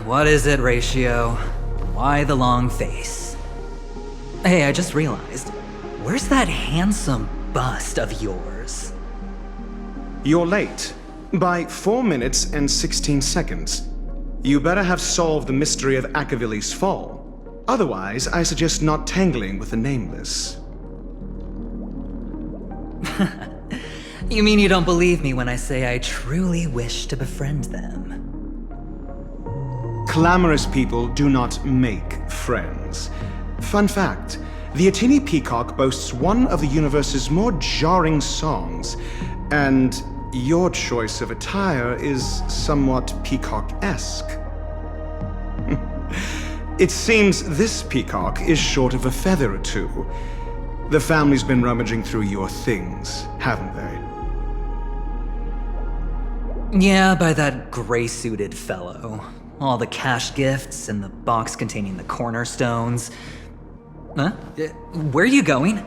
What is it, Ratio? Why the long face? Hey, I just realized, where's that handsome bust of yours? You're late. By 4 minutes and 16 seconds. You better have solved the mystery of Akavili's fall. Otherwise, I suggest not tangling with the Nameless. You mean you don't believe me when I say I truly wish to befriend them? Clamorous people do not make friends. Fun fact, the Atini Peacock boasts one of the universe's more jarring songs, and your choice of attire is somewhat peacock-esque. It seems this peacock is short of a feather or two. The family's been rummaging through your things, haven't they? Yeah, by that gray-suited fellow. All the cash gifts and the box containing the cornerstones. Huh? Where are you going?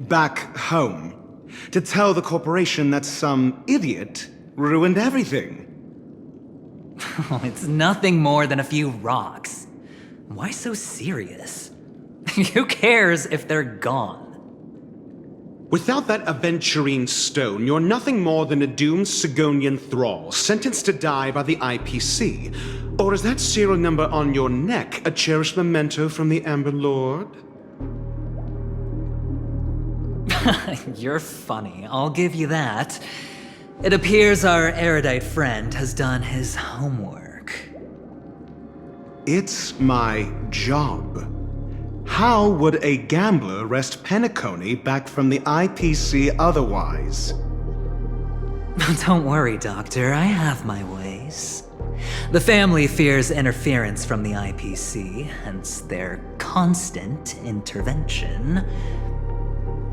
Back home. To tell the corporation that some idiot ruined everything. It's nothing more than a few rocks. Why so serious? Who cares if they're gone? Without that aventurine stone, you're nothing more than a doomed Sigonian thrall, sentenced to die by the IPC. Or is that serial number on your neck a cherished memento from the Amber Lord? You're funny, I'll give you that. It appears our erudite friend has done his homework. It's my job. How would a gambler wrest Penacony back from the IPC otherwise? Don't worry, Doctor, I have my ways. The family fears interference from the IPC, hence their constant intervention.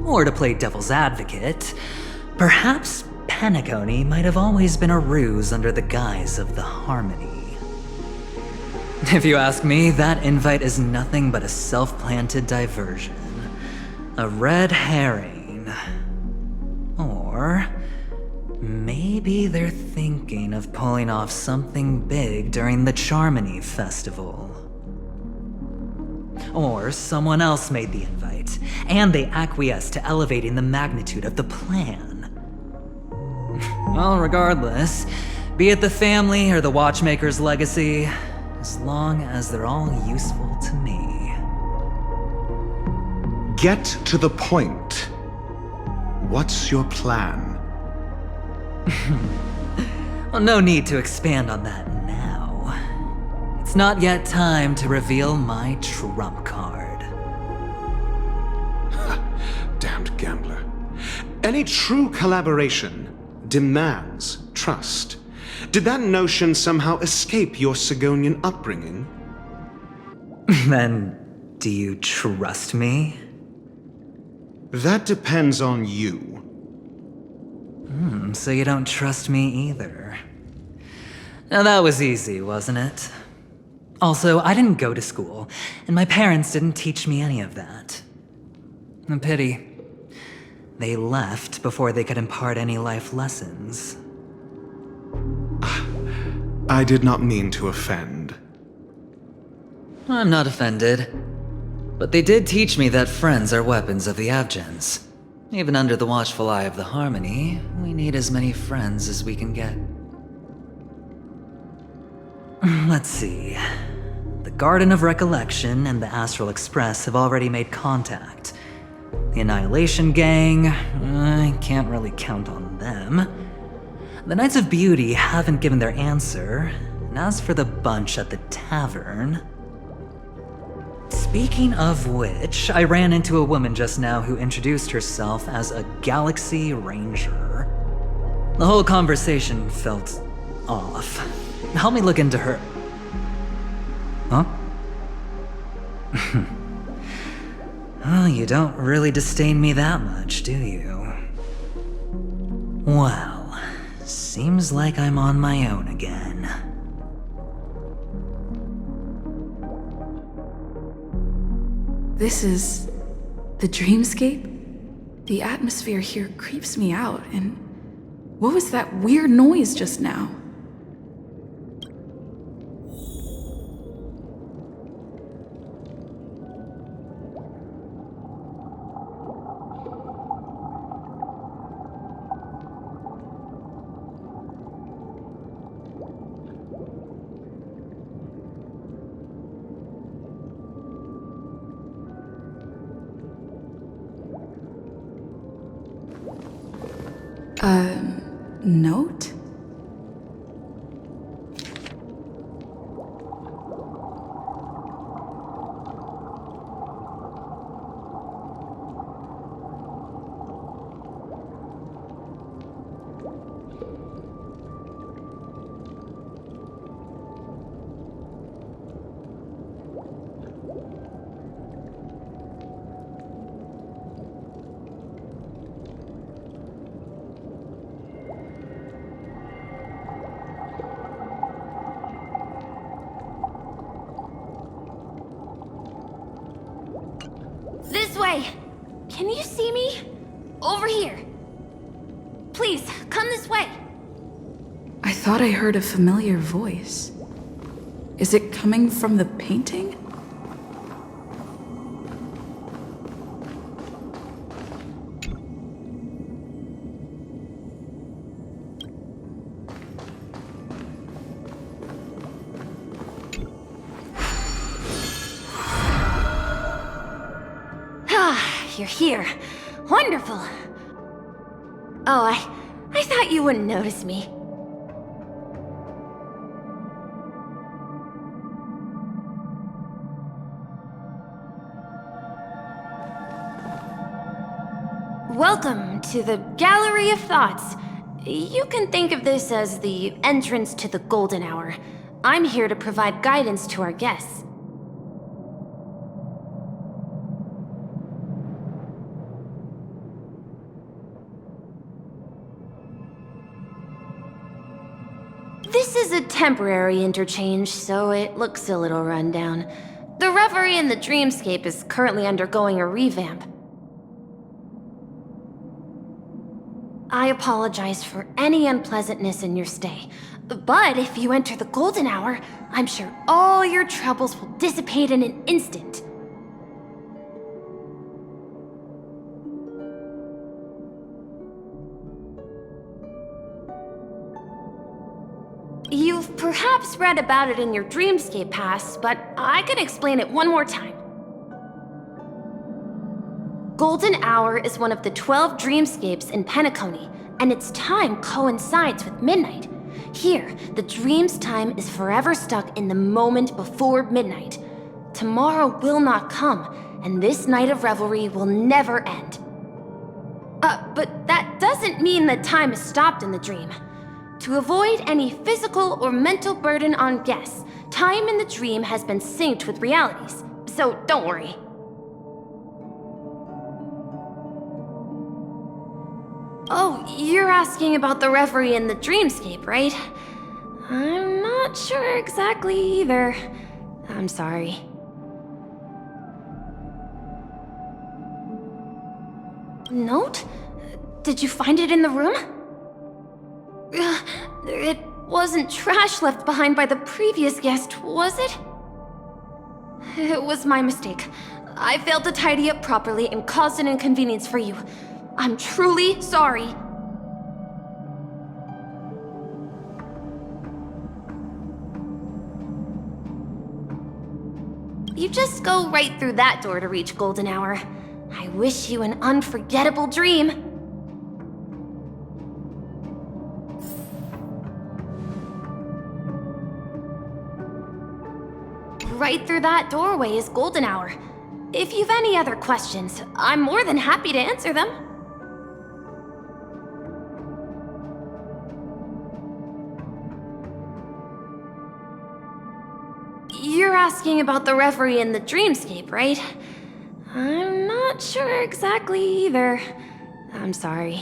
Or to play devil's advocate, perhaps Penacony might have always been a ruse under the guise of the Harmony. If you ask me, that invite is nothing but a self-planted diversion. A red herring. Or maybe they're thinking of pulling off something big during the Charmony Festival. Or someone else made the invite, and they acquiesced to elevating the magnitude of the plan. Well, regardless, be it the family or the Watchmaker's legacy, as long as they're all useful to me. Get to the point. What's your plan? Well, no need to expand on that now. It's not yet time to reveal my trump card. Damned gambler. Any true collaboration demands trust. Did that notion somehow escape your Sigonian upbringing? Then, do you trust me? That depends on you. So you don't trust me either. Now that was easy, wasn't it? Also, I didn't go to school, and my parents didn't teach me any of that. A pity. They left before they could impart any life lessons. I did not mean to offend. I'm not offended. But they did teach me that friends are weapons of the Abgens. Even under the watchful eye of the Harmony, we need as many friends as we can get. Let's see. The Garden of Recollection and the Astral Express have already made contact. The Annihilation Gang, I can't really count on them. The Knights of Beauty haven't given their answer, And as for the bunch at the tavern... Speaking of which, I ran into a woman just now who introduced herself as a Galaxy Ranger. The whole conversation felt off. Help me look into her... Huh? Well, you don't really disdain me that much, do you? Well, seems like I'm on my own again. This is the dreamscape? The atmosphere here creeps me out, and what was that weird noise just now? Note? This way! Can you see me? Over here. Please, come this way. I thought I heard a familiar voice. Is it coming from the painting? You're here. Wonderful. Oh, I thought you wouldn't notice me. Welcome to the Gallery of Thoughts. You can think of this as the entrance to the Golden Hour. I'm here to provide guidance to our guests. This is a temporary interchange, so it looks a little rundown. The Reverie in the Dreamscape is currently undergoing a revamp. I apologize for any unpleasantness in your stay, but if you enter the Golden Hour, I'm sure all your troubles will dissipate in an instant. You've perhaps read about it in your Dreamscape Pass, but I can explain it one more time. Golden Hour is one of the 12 dreamscapes in Penacony, and its time coincides with midnight. Here, the dream's time is forever stuck in the moment before midnight. Tomorrow will not come, and this night of revelry will never end. But that doesn't mean that time is stopped in the dream. To avoid any physical or mental burden on guests, time in the dream has been synced with realities, so don't worry. Oh, you're asking about the Reverie in the Dreamscape, right? I'm not sure exactly either. I'm sorry. Note? Did you find it in the room? It wasn't trash left behind by the previous guest, was it? It was my mistake. I failed to tidy up properly and caused an inconvenience for you. I'm truly sorry. You just go right through that door to reach Golden Hour. I wish you an unforgettable dream. right through that doorway is Golden Hour. If you've any other questions, I'm more than happy to answer them. You're asking about the Reverie in the Dreamscape, right? I'm not sure exactly either. I'm sorry.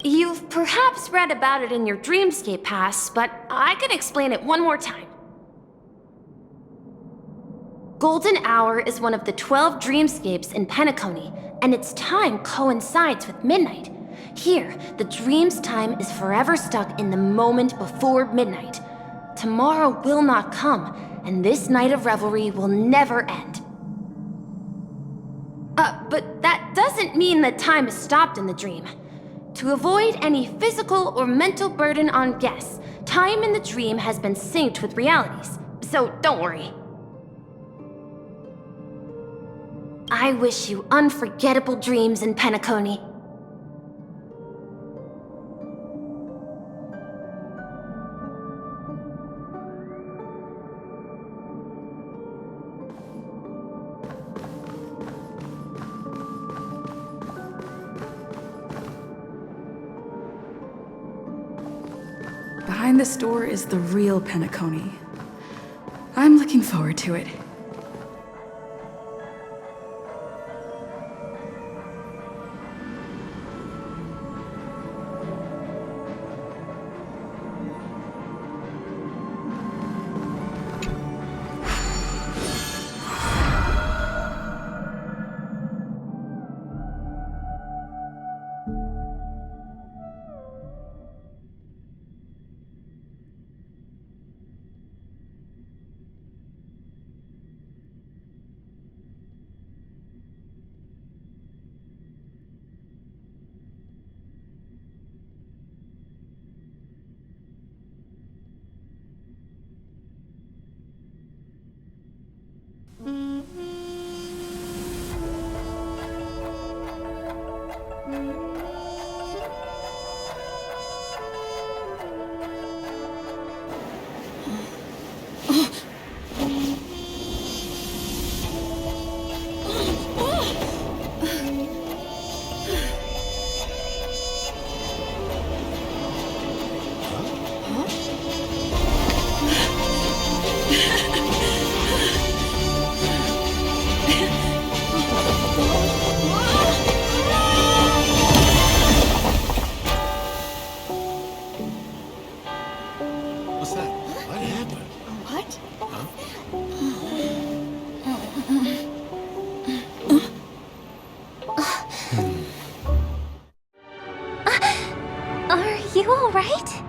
You've perhaps read about it in your Dreamscape Pass, but I can explain it one more time. Golden Hour is one of the 12 dreamscapes in Penacony, and its time coincides with midnight. Here, the dream's time is forever stuck in the moment before midnight. Tomorrow will not come, and this night of revelry will never end. But that doesn't mean that time is stopped in the dream. To avoid any physical or mental burden on guests, time in the dream has been synced with realities, so don't worry. I wish you unforgettable dreams in Penacony. Behind this door is the real Penacony. I'm looking forward to it. Are you alright?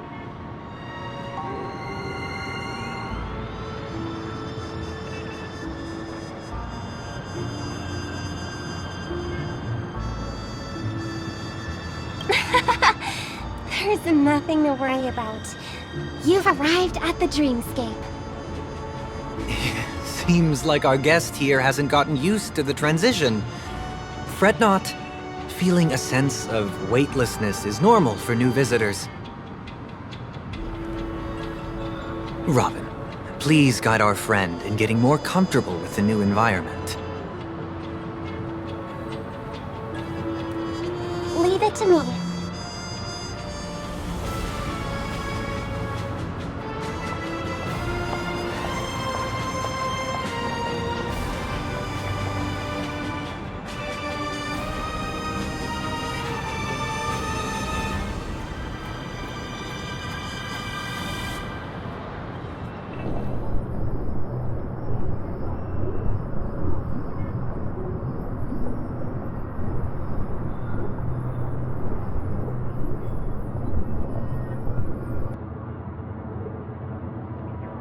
There's nothing to worry about. You've arrived at the dreamscape. Seems like our guest here hasn't gotten used to the transition. Fret not. Feeling a sense of weightlessness is normal for new visitors. Robin, please guide our friend in getting more comfortable with the new environment. Leave it to me.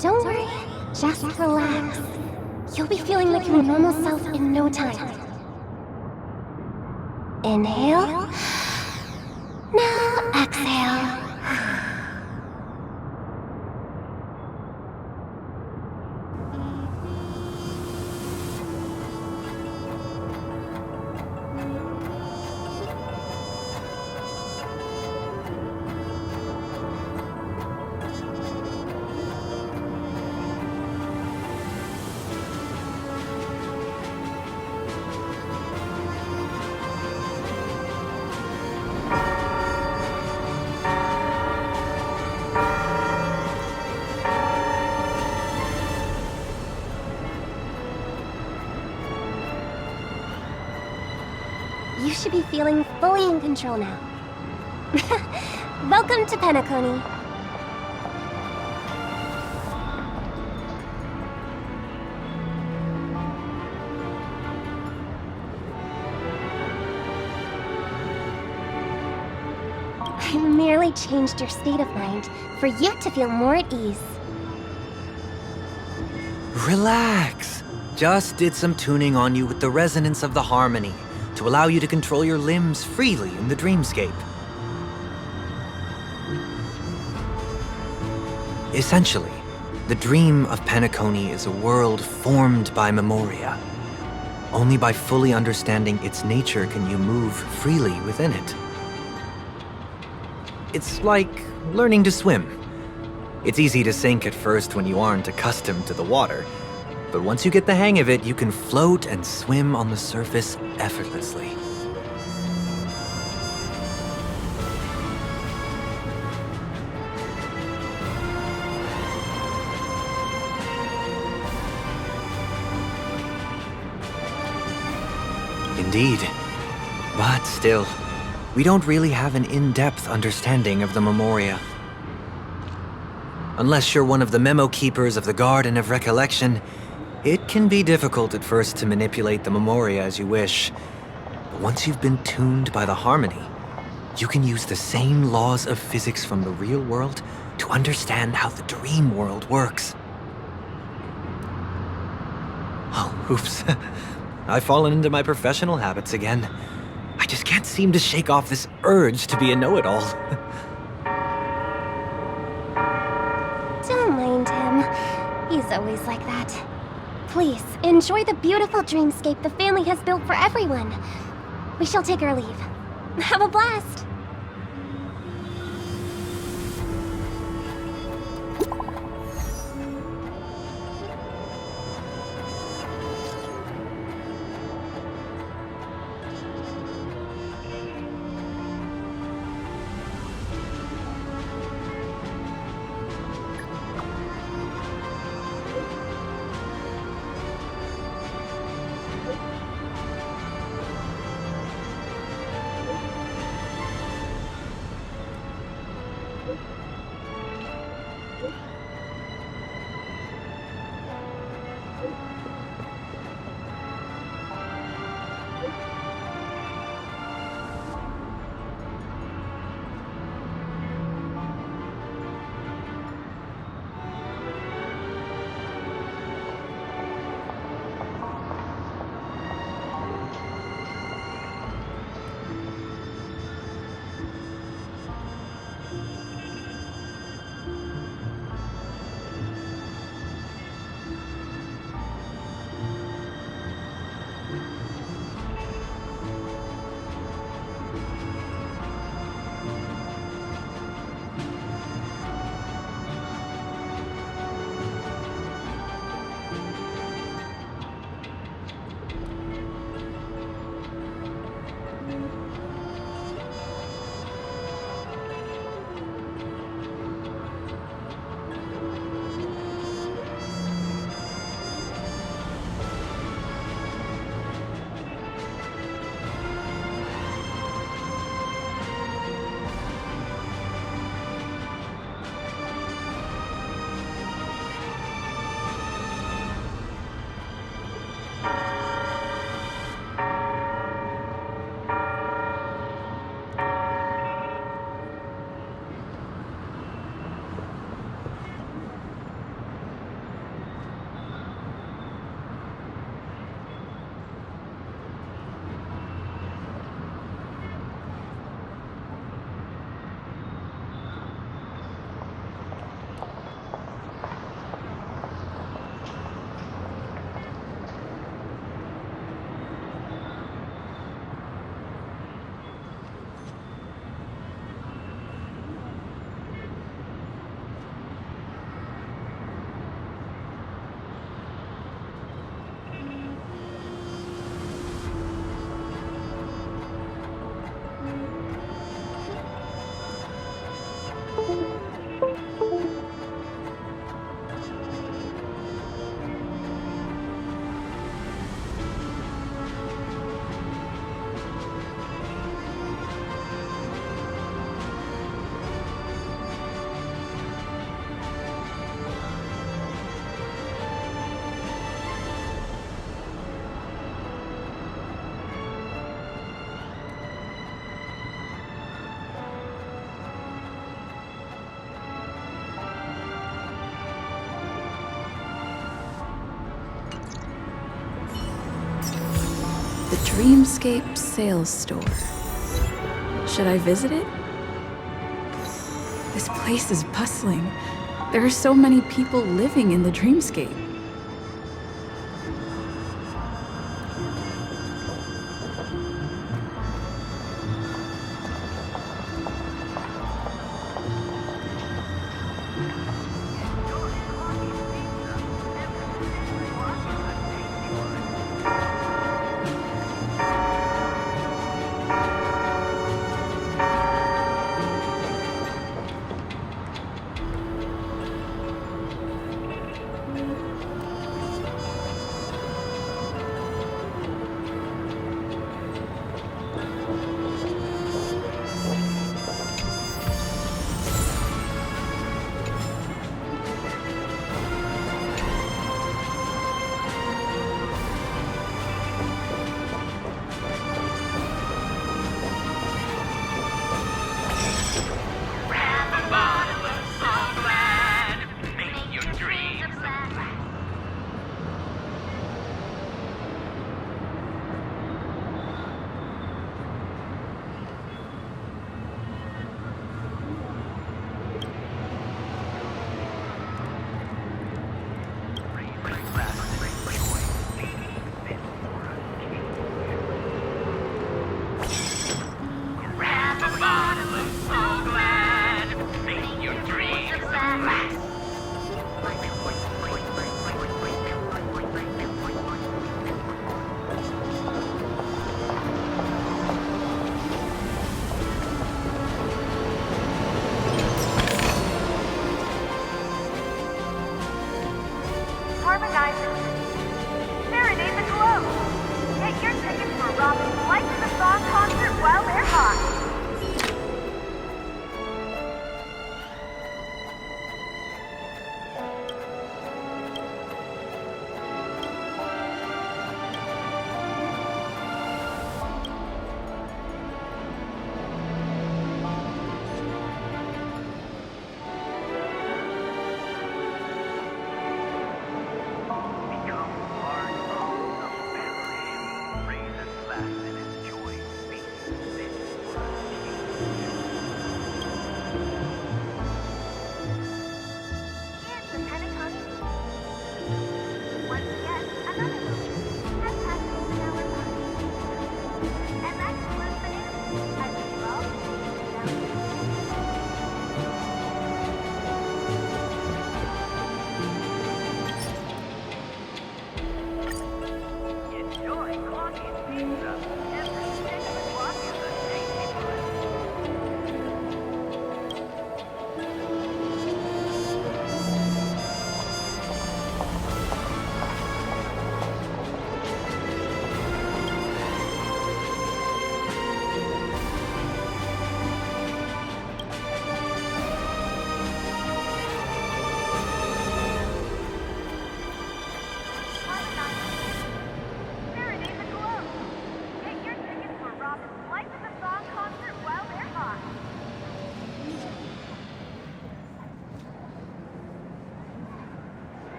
Don't worry, just relax. You'll be feeling like your normal self in no time. Inhale. Now exhale. You should be feeling fully in control now. Welcome to Penacony. I merely changed your state of mind for you to feel more at ease. Relax. Just did some tuning on you with the resonance of the harmony to allow you to control your limbs freely in the dreamscape. Essentially, the dream of Penacony is a world formed by Memoria. Only by fully understanding its nature can you move freely within it. It's like learning to swim. It's easy to sink at first when you aren't accustomed to the water, but once you get the hang of it, you can float and swim on the surface effortlessly. Indeed. But still, we don't really have an in-depth understanding of the Memoria. Unless you're one of the memo keepers of the Garden of Recollection, it can be difficult at first to manipulate the Memoria as you wish. But once you've been tuned by the harmony, you can use the same laws of physics from the real world to understand how the dream world works. Oh, oops. I've fallen into my professional habits again. I just can't seem to shake off this urge to be a know-it-all. Don't mind him. He's always like that. Please, enjoy the beautiful dreamscape the family has built for everyone. We shall take our leave. Have a blast! The Dreamscape Sales Store. Should I visit it? This place is bustling. There are so many people living in the Dreamscape.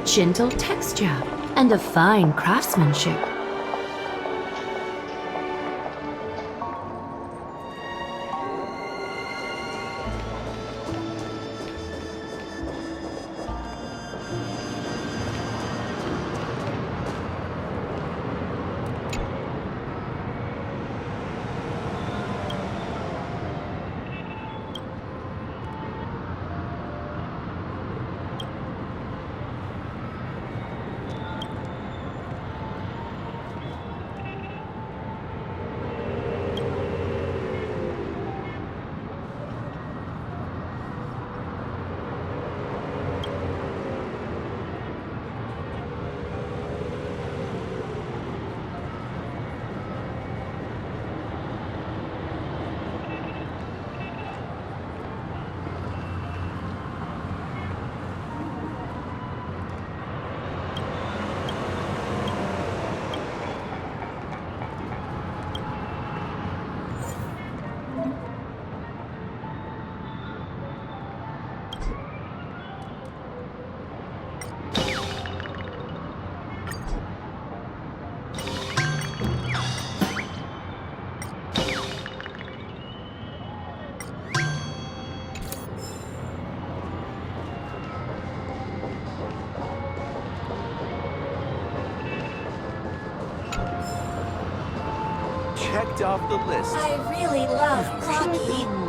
gentle texture and a fine craftsmanship. Checked off the list. I really love Clocky.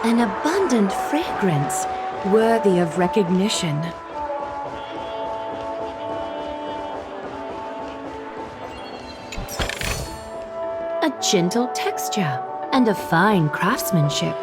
An abundant fragrance, worthy of recognition. A gentle texture and a fine craftsmanship.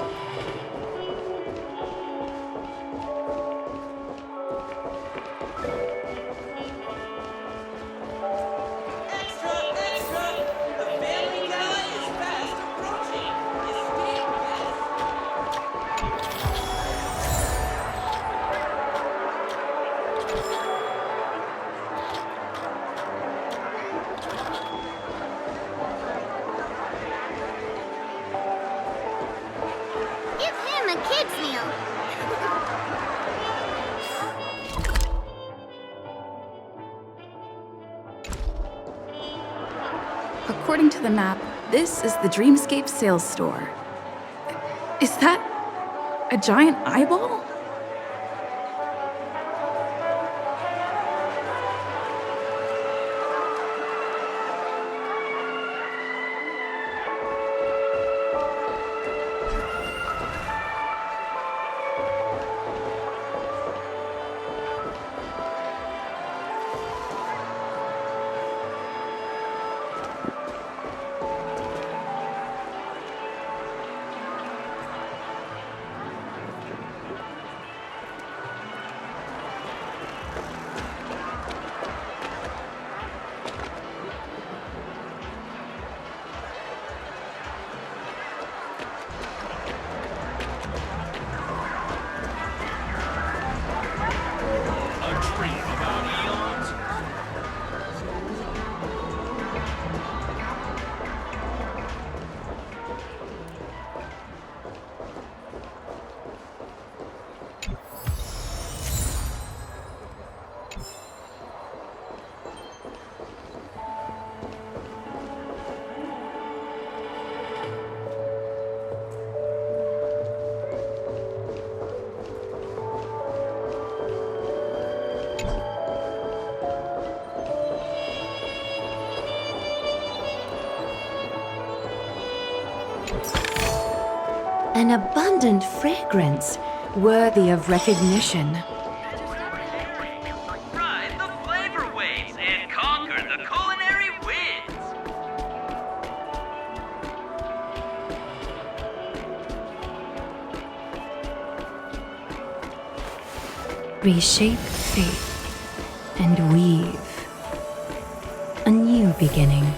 According to the map, this is the Dreamscape sales store. Is that a giant eyeball? An abundant fragrance, worthy of recognition. Ride the flavor waves and conquer the culinary winds. Reshape fate and weave a new beginning.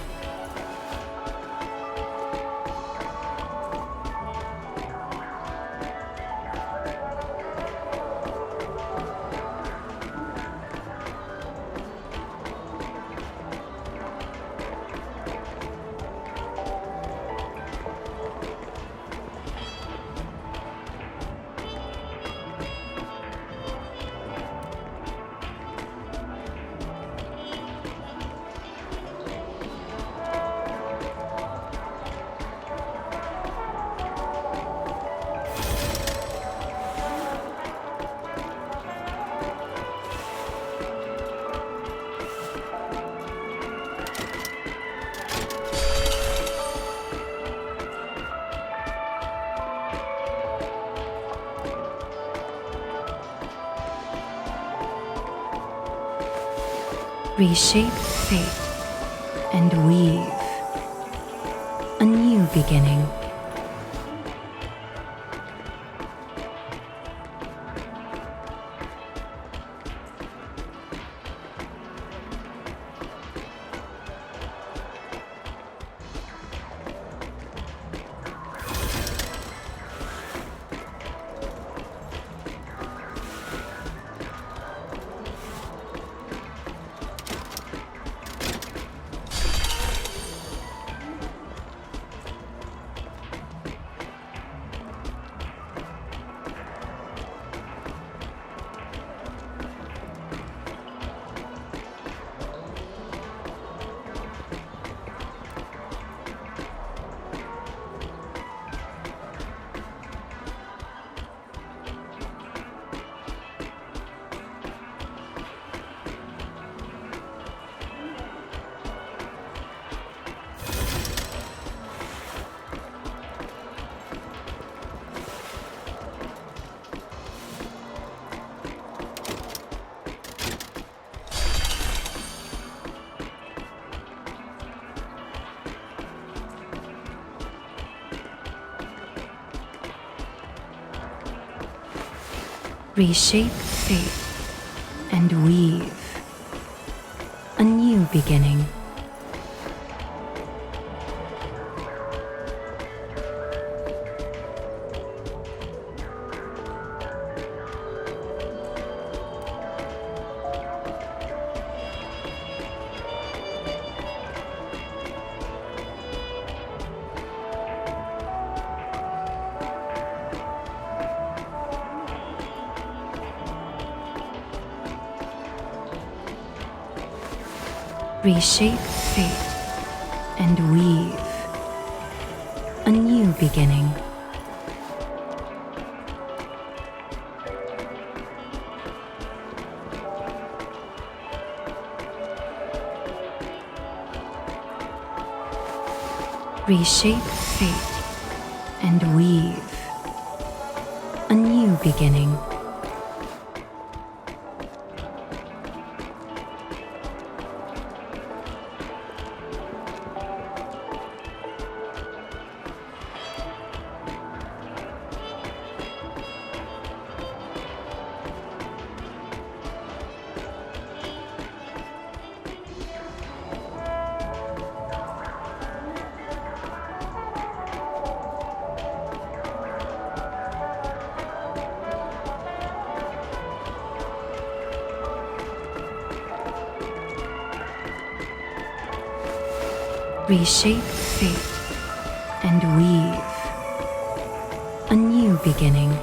Reshape fate and weave a new beginning. Reshape fate and weave a new beginning. Reshape fate and weave a new beginning. Reshape fate and weave a new beginning. Reshape fate and weave a new beginning.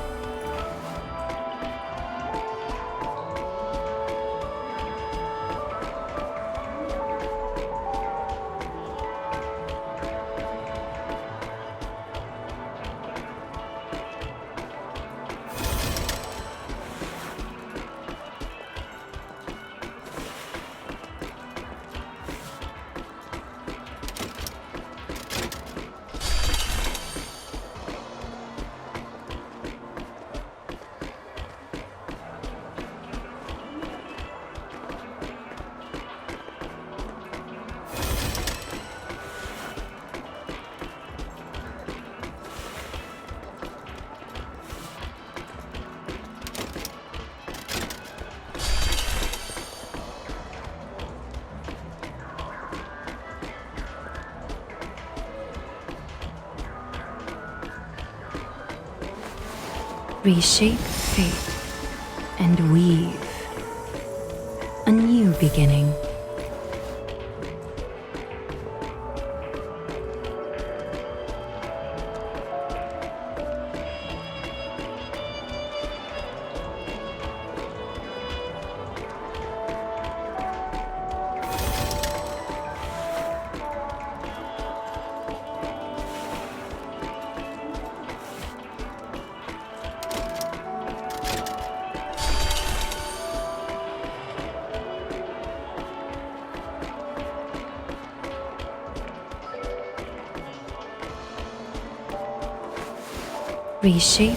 Reshape fate and weave a new beginning. Reshape